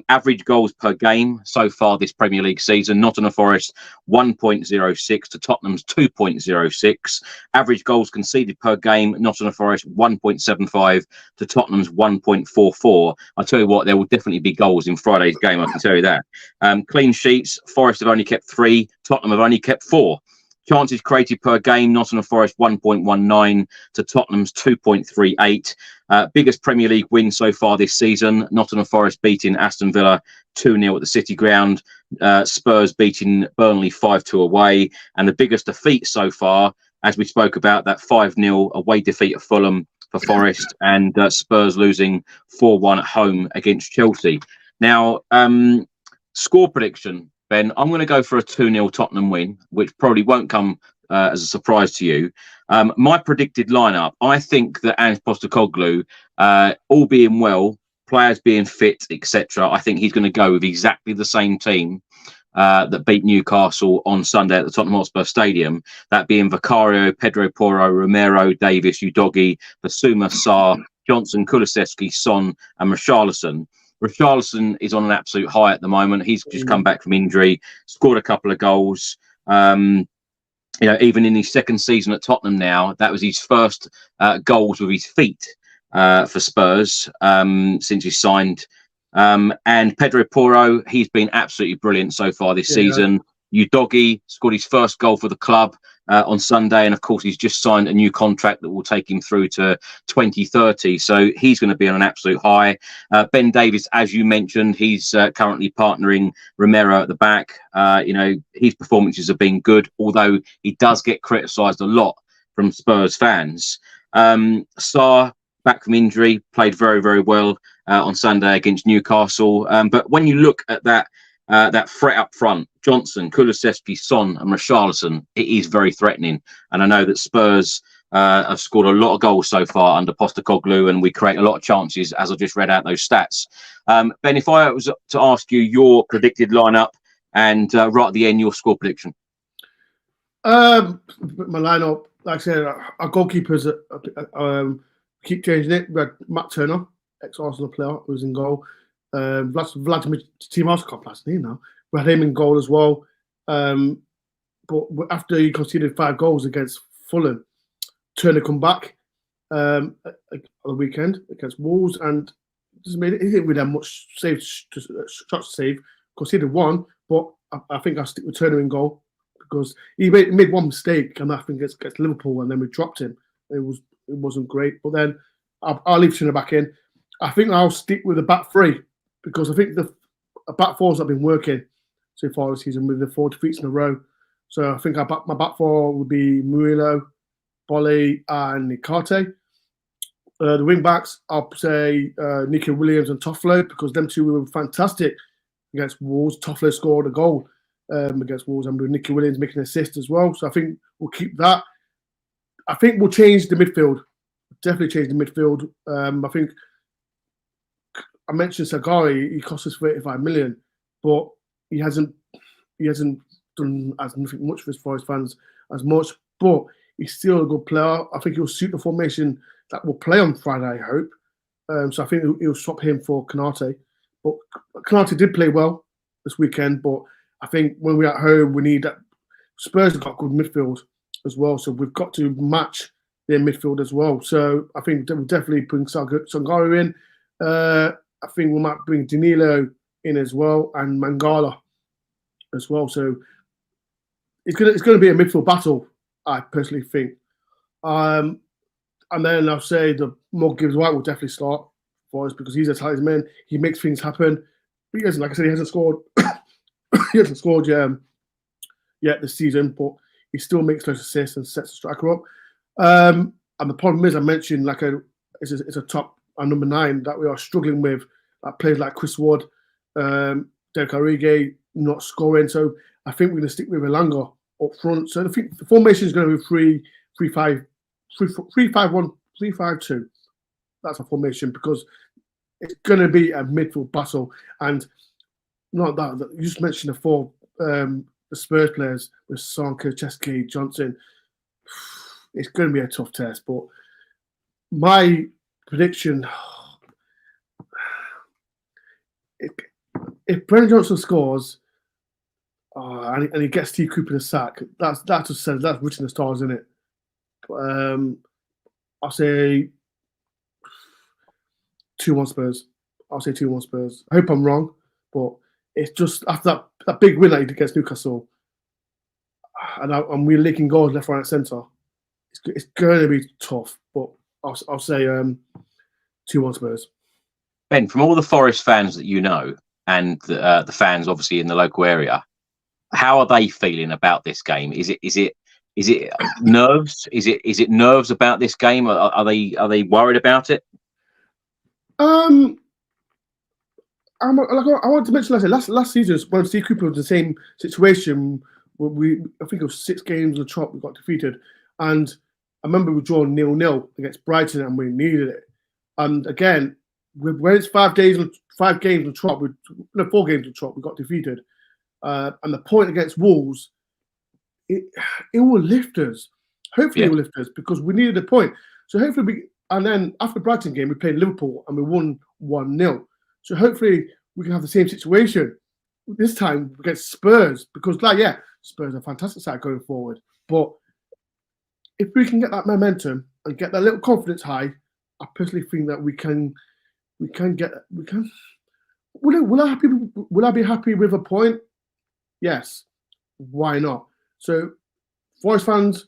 Average goals per game so far this Premier League season, Nottingham Forest 1.06 to Tottenham's 2.06. Average goals conceded per game, Nottingham Forest 1.75 to Tottenham's 1.44. I tell you what, there will definitely be goals in Friday's game, I can tell you that. Clean sheets, Forest have only kept 3, Tottenham have only kept 4. Chances created per game, Nottingham Forest 1.19 to Tottenham's 2.38. Biggest Premier League win so far this season, Nottingham Forest beating Aston Villa 2-0 at the City Ground. Spurs beating Burnley 5-2 away. And the biggest defeat so far, as we spoke about, that 5-0 away defeat at Fulham for Forest, and Spurs losing 4-1 at home against Chelsea. Now, score prediction, Ben, I'm going to go for a 2-0 Tottenham win, which probably won't come as a surprise to you. My predicted lineup, I think that Ange Postecoglou, all being well, players being fit, etc., I think he's going to go with exactly the same team that beat Newcastle on Sunday at the Tottenham Hotspur Stadium, that being Vicario, Pedro Porro, Romero, Davis, Udogie, Basuma, Sarr, Johnson, Kulusevski, Son, and Richarlison. Richarlison is on an absolute high at the moment. He's just come back from injury, scored a couple of goals. Even in his second season at Tottenham now, that was his first goals with his feet for Spurs since he signed. And Pedro Porro, he's been absolutely brilliant so far this season. Udogie scored his first goal for the club on Sunday, and of course he's just signed a new contract that will take him through to 2030, so he's going to be on an absolute high. Ben Davies, as you mentioned, he's currently partnering Romero at the back. His performances have been good, although he does get criticised a lot from Spurs fans. Sarr, back from injury, played very, very well on Sunday against Newcastle. But when you look at that threat up front, Johnson, Kulusevski, Son, and Richarlison, it is very threatening. And I know that Spurs have scored a lot of goals so far under Postecoglou, and we create a lot of chances, as I just read out those stats. Ben, if I was to ask you your predicted lineup and right at the end, your score prediction. My lineup, like I said, our goalkeepers keep changing it. We had Matt Turner, ex-Arsenal player, who was in goal. Vladimir Timos, I can't pronounce his name now. We had him in goal as well. But after he conceded 5 goals against Fulham, Turner come back on the weekend against Wolves, and he didn't really have much shots to save. Conceded 1, but I think I'll stick with Turner in goal because he made one mistake, and I think it's Liverpool, and then we dropped him. It wasn't great, but then I'll leave Turner back in. I think I'll stick with the back 3 because I think the back 4s have been working so far this season with the 4 defeats in a row. So I think my back 4 would be Murillo, Boly, and Nikate. The wing backs, I'll say Nico Williams and Toffolo because them two were fantastic against Wolves. Toffolo scored a goal against Wolves, and with Nico Williams making an assist as well. So I think we'll keep that. I think we'll change the midfield. Definitely change the midfield. I think I mentioned Sagari. He cost us 35 million, but he hasn't done as nothing much for his Forest fans as much. But he's still a good player. I think he'll suit the formation that will play on Friday, I hope. So I think he'll swap him for Konate. But Konate did play well this weekend, but I think when we're at home, we need that. Spurs have got good midfield as well, so we've got to match their midfield as well. So I think we'll definitely bring Sangaro in. I think we might bring Danilo in as well and Mangala as well. So it's gonna be a midfield battle, I personally think. And then I'll say the Morgan Gibbs White will definitely start for us because he's a talisman. He makes things happen. He hasn't, like I said, he hasn't scored. He hasn't scored yet this season, but he still makes those assists and sets the striker up. And the problem is, I mentioned it's a top number 9 that we are struggling with. Players like Chris Wood, Derek Origi not scoring. So I think we're going to stick with Elanga up front. So I think the formation is going to be 3-5-1, 3-5-2. That's a formation because it's going to be a midfield battle. And not that you just mentioned the Spurs players with Son, Kulusevski, Johnson. It's going to be a tough test, but my prediction: if Brennan Johnson scores and he gets Steve Cooper the sack, that's written in the stars, isn't it? I'll say 2-1 Spurs. I'll say 2-1 Spurs. I hope I'm wrong, but it's just after that big win that he did against Newcastle, and we're leaking goals left, right, and centre. It's going to be tough, but I'll say 2-1 Spurs. Ben, from all the Forest fans that you know, and the fans obviously in the local area, how are they feeling about this game? Is it Is it nerves? Is it nerves about this game? Are they worried about it? I want to mention last season when Steve Cooper was in the same situation. I think it was 6 games on the trot we got defeated, and I remember we drawn 0-0 against Brighton and we needed it. And again, when it's 5 games on the trot, 4 games on the trot, we got defeated. And the point against Wolves, it will lift us. Hopefully, it will lift us because we needed a point. So hopefully, and then after the Brighton game, we played Liverpool and we won 1-0. So hopefully, we can have the same situation this time against Spurs because, Spurs are a fantastic side going forward. But if we can get that momentum and get that little confidence high, I personally think that we can. Will I be happy with a point? Yes. Why not? So, Forest fans,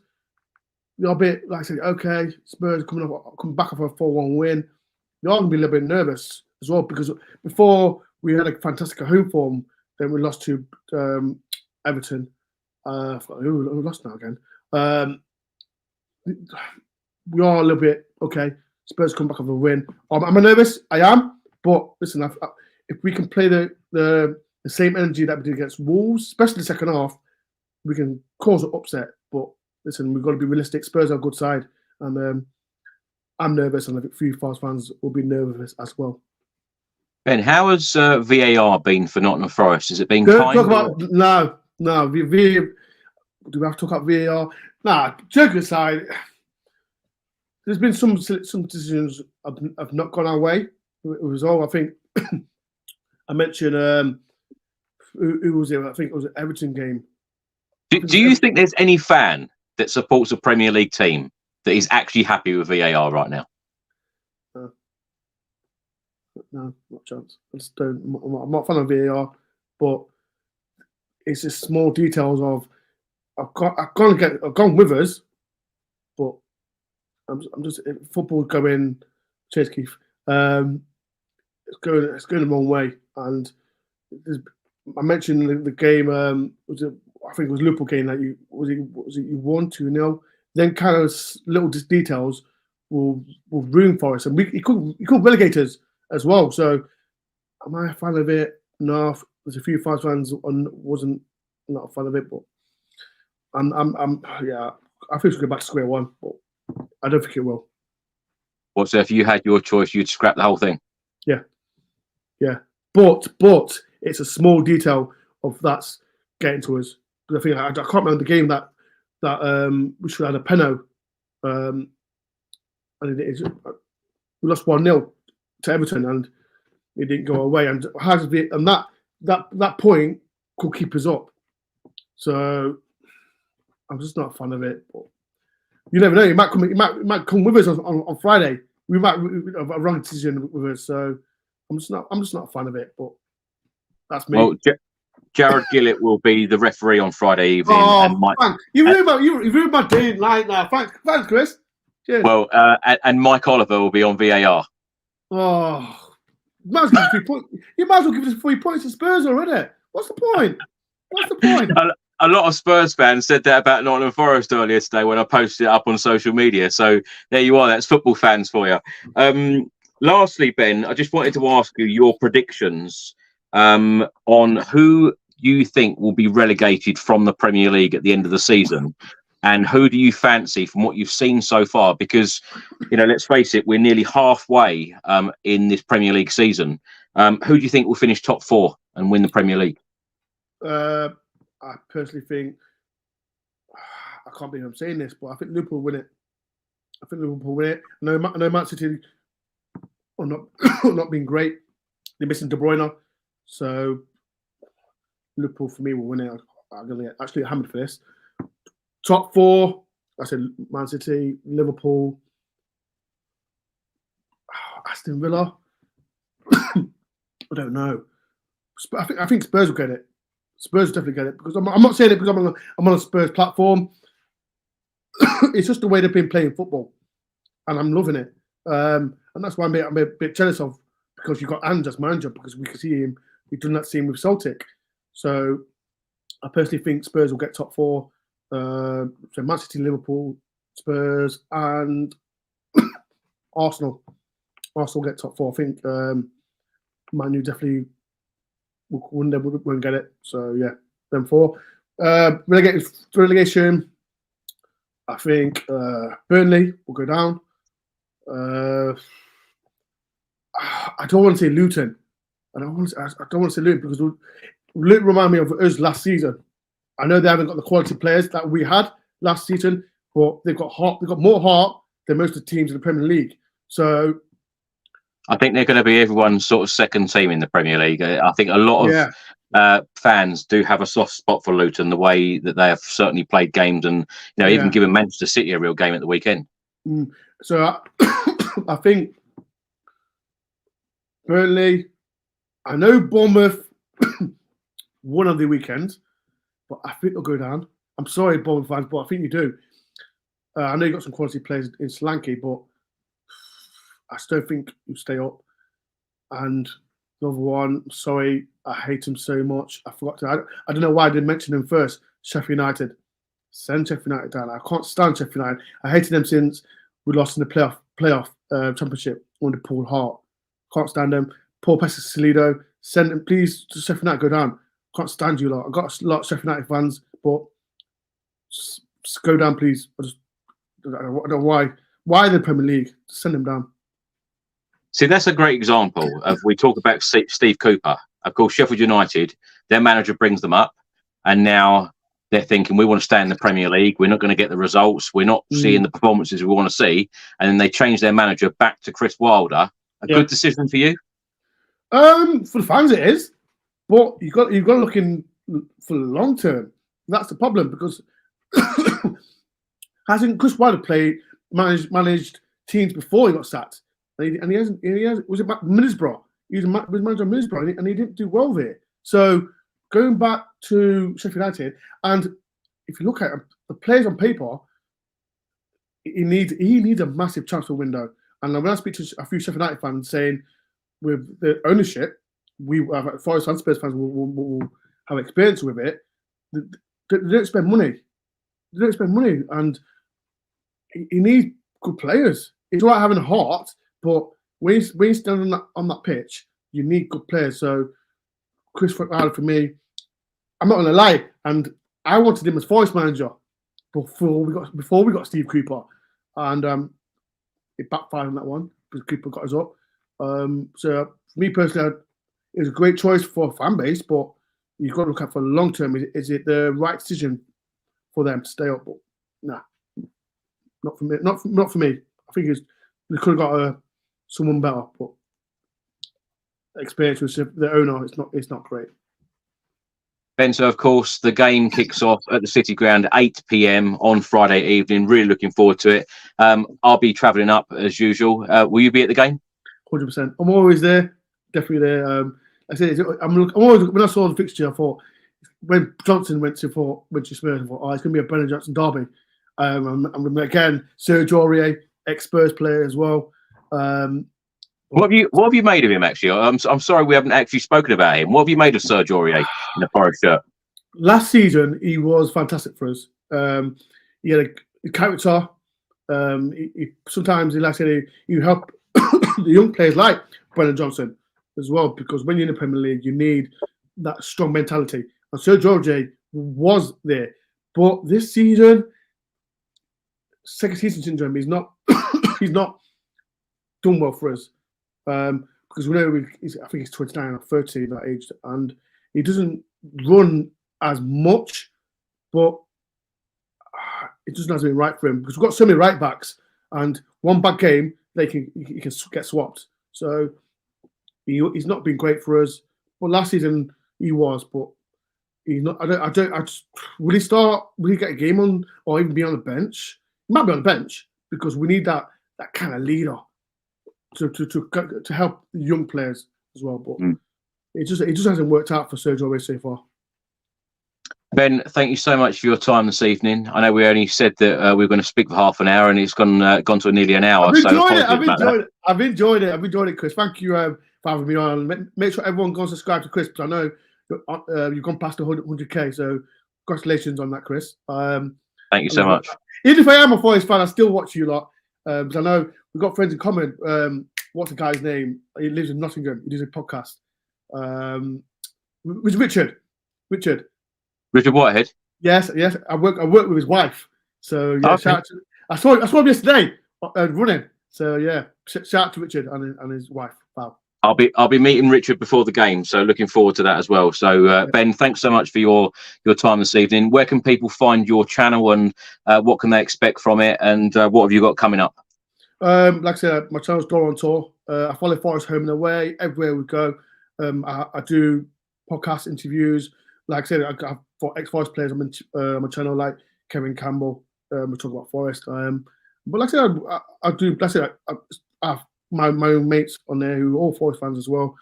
you're a bit like I said, okay, Spurs coming back off a 4-1 win. You're going to be a little bit nervous as well because before we had a fantastic home form, then we lost to Everton. Who lost now again? We are a little bit okay. Spurs come back off a win. Am I nervous? I am. But listen, if we can play the same energy that we did against Wolves, especially the second half, we can cause an upset. But listen, we've got to be realistic. Spurs are a good side, and I'm nervous, and I think a few Forest fans will be nervous as well. Ben, how has VAR been for Nottingham Forest? Has it been Don't kind? talk about no. Do we have to talk about VAR? Nah, joking aside, there's been some decisions have not gone our way. It was all, I think, I mentioned, who was it? I think it was an Everton game. Do you think there's any fan that supports a Premier League team that is actually happy with VAR right now? No, not a chance. I'm not a fan of VAR, but it's just small details of I've gone with us, but I'm just football going. Cheers, Keith. It's going the wrong way, and I mentioned the game. I think it was Liverpool game that you won 2-0. Then kind of little details will ruin for us, and he could relegate us as well. So, am I a fan of it? No, there's a few fans wasn't not a fan of it, but I think we should go back to square one, but I don't think it will. What, so if you had your choice, you'd scrap the whole thing? Yeah. But it's a small detail of that's getting to us. Because I think I can't remember the game that we should have had a penalty, and we lost 1-0 to Everton, and it didn't go away. And that point could keep us up. So I'm just not a fan of it. But you never know. It might come with us on Friday. We might have a wrong decision with us. So I'm just not a fan of it. But that's me. Well, Jared Gillett will be the referee on Friday evening. And you ruined my day night now. Thanks, Chris. Cheers. Well, and Mike Oliver will be on VAR. Oh, you might as well give us 3 points to Spurs already. What's the point? A lot of Spurs fans said that about Nottingham Forest earlier today when I posted it up on social media. So there you are. That's football fans for you. Lastly, Ben, I just wanted to ask you your predictions on who you think will be relegated from the Premier League at the end of the season, and who do you fancy from what you've seen so far? Because, let's face it, we're nearly halfway in this Premier League season. Who do you think will finish top 4 and win the Premier League? I personally think, I can't believe I'm saying this, but I think Liverpool win it. I know Man City are not being great. They're missing De Bruyne. So Liverpool, for me, will win it. I'm going to get actually hammered for this. Top 4, I said Man City, Liverpool, Aston Villa. I don't know. I think Spurs will get it. Spurs will definitely get it, because I'm not saying it because I'm on a Spurs platform. It's just the way they've been playing football, and I'm loving it. And that's why I'm a bit jealous of, because you've got Ange as manager, because we can see him. We've done that scene with Celtic. So I personally think Spurs will get top 4, So Man City, Liverpool, Spurs, and Arsenal. Arsenal get top 4. I think Man U definitely won't get it. So yeah, them 4. Relegation. I think Burnley will go down. I don't want to say Luton. I don't want to say Luton because Luton remind me of us last season. I know they haven't got the quality players that we had last season, but they've got heart. They've got more heart than most of the teams in the Premier League. So I think they're going to be everyone's sort of second team in the Premier League. I think a lot of fans do have a soft spot for Luton, the way that they have certainly played games and even given Manchester City a real game at the weekend. So I think Burnley, I know Bournemouth won on the weekend, but I think they'll go down. I'm sorry, Bournemouth fans, but I think you do. I know you got some quality players in Slanky, but I still think you stay up. And the other one, sorry, I hate him so much. I forgot to. I don't know why I didn't mention him first. Sheffield United. Send Sheffield United down. I can't stand Sheffield United. I hated them since we lost in the playoff championship under Paul Hart. Can't stand them. Paul Pescasilido. Send them, please, to Sheffield United, go down. Can't stand you lot. I've got a lot of Sheffield United fans, but just go down, please. I don't know why. Why the Premier League? Send them down. See, that's a great example of, we talk about Steve Cooper. Of course, Sheffield United, their manager brings them up, and now they're thinking, we want to stay in the Premier League. We're not going to get the results. We're not seeing the performances we want to see. And then they change their manager back to Chris Wilder. A good decision for you? For the fans, it is. But you've got to look in for the long term. That's the problem, because hasn't Chris Wilder managed teams before he got sacked? And he hasn't. Was it Middlesbrough? He was manager of Middlesbrough, and he didn't do well there. So going back to Sheffield United, and if you look at the players on paper, he needs a massive transfer window. And when I speak to a few Sheffield United fans saying, with the ownership, Forest and Spurs fans will have experience with it. They don't spend money. They don't spend money, and he needs good players. It's all right having a heart, but when you stand on that pitch, you need good players. So Chris Wilder, for me, I'm not going to lie, and I wanted him as Forest manager before we got Steve Cooper, and it backfired on that one because Cooper got us up. So for me personally, it was a great choice for a fan base, but you've got to look at for the long term. Is it the right decision for them to stay up? But nah, not for me. Not for me. I think we could have got someone better, but experience with the owner, it's not great. Ben, so of course the game kicks off at the City Ground 8 p.m. on Friday evening. Really looking forward to it. I'll be travelling up as usual. Will you be at the game? 100%. I'm always there. Definitely there. I said I'm always, when I saw the fixture, I thought when Johnson went to Spurs, I thought, it's going to be a Brennan Johnson derby. I'm again Serge Aurier, ex-Spurs player as well. What have you made of him, actually? I'm sorry we haven't actually spoken about him. What have you made of Serge Aurier in the Forest shirt? Last season, he was fantastic for us. He had a character. Sometimes, like I said, he helped the young players like Brennan Johnson as well, because when you're in the Premier League, you need that strong mentality. And Serge Aurier was there. But this season, second season syndrome, he's not done well for us. Because we know I think he's 29 or 30 at that age, and he doesn't run as much, but it just hasn't been right for him, because we've got so many right backs, and one bad game he can get swapped. So he's not been great for us. But last season he was, but he's not. Will he start? Will he get a game on, or even be on the bench? He might be on the bench, because we need that kind of leader to help the young players as well. But it just hasn't worked out for Serge Aurier so far. Ben, thank you so much for your time this evening. I know we only said that we were going to speak for half an hour, and it's gone to nearly an hour. I've enjoyed it, Chris. Thank you for having me on. Make sure everyone goes subscribe to Chris, because I know you've gone past the 100k. So congratulations on that, Chris. Thank you so much. Even if I am a Forest fan, I still watch you lot because I know we've got friends in common. What's the guy's name? He lives in Nottingham. He does a podcast. With Richard. Richard Whitehead. Yes. I work with his wife. So yeah, shout out to, I saw him yesterday running. So yeah, shout out to Richard and his wife. Wow. I'll be meeting Richard before the game, so looking forward to that as well. So Ben, thanks so much for your time this evening. Where can people find your channel, and what can they expect from it, and what have you got coming up? Like I said, my channel's Dore on Tour. I follow Forest home and away everywhere we go. I do podcast interviews. Like I said, I got for ex-Forest players on my channel, like Kevin Campbell. We talk about Forest. But like I said, I do. Like I said, I have my own mates on there who are all Forest fans as well.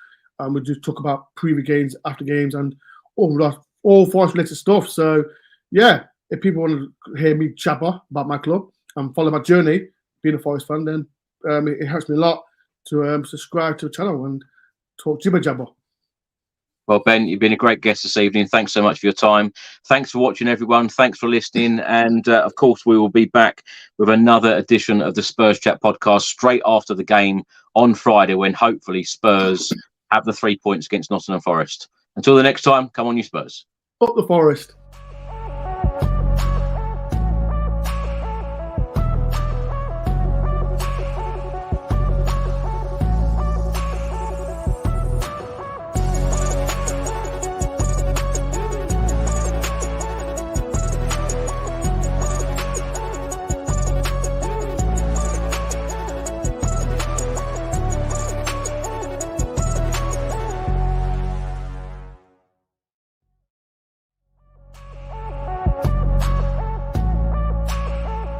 We just talk about preview games, after games, and all Forest related stuff. So yeah, if people want to hear me jabber about my club and follow my journey being a Forest fan, then it helps me a lot to subscribe to the channel and talk jibber jabber. Well, Ben, you've been a great guest this evening. Thanks so much for your time. Thanks for watching, everyone. Thanks for listening. And, of course, we will be back with another edition of the Spurs Chat Podcast straight after the game on Friday, when hopefully Spurs have the 3 points against Nottingham Forest. Until the next time, come on, you Spurs. Up the Forest.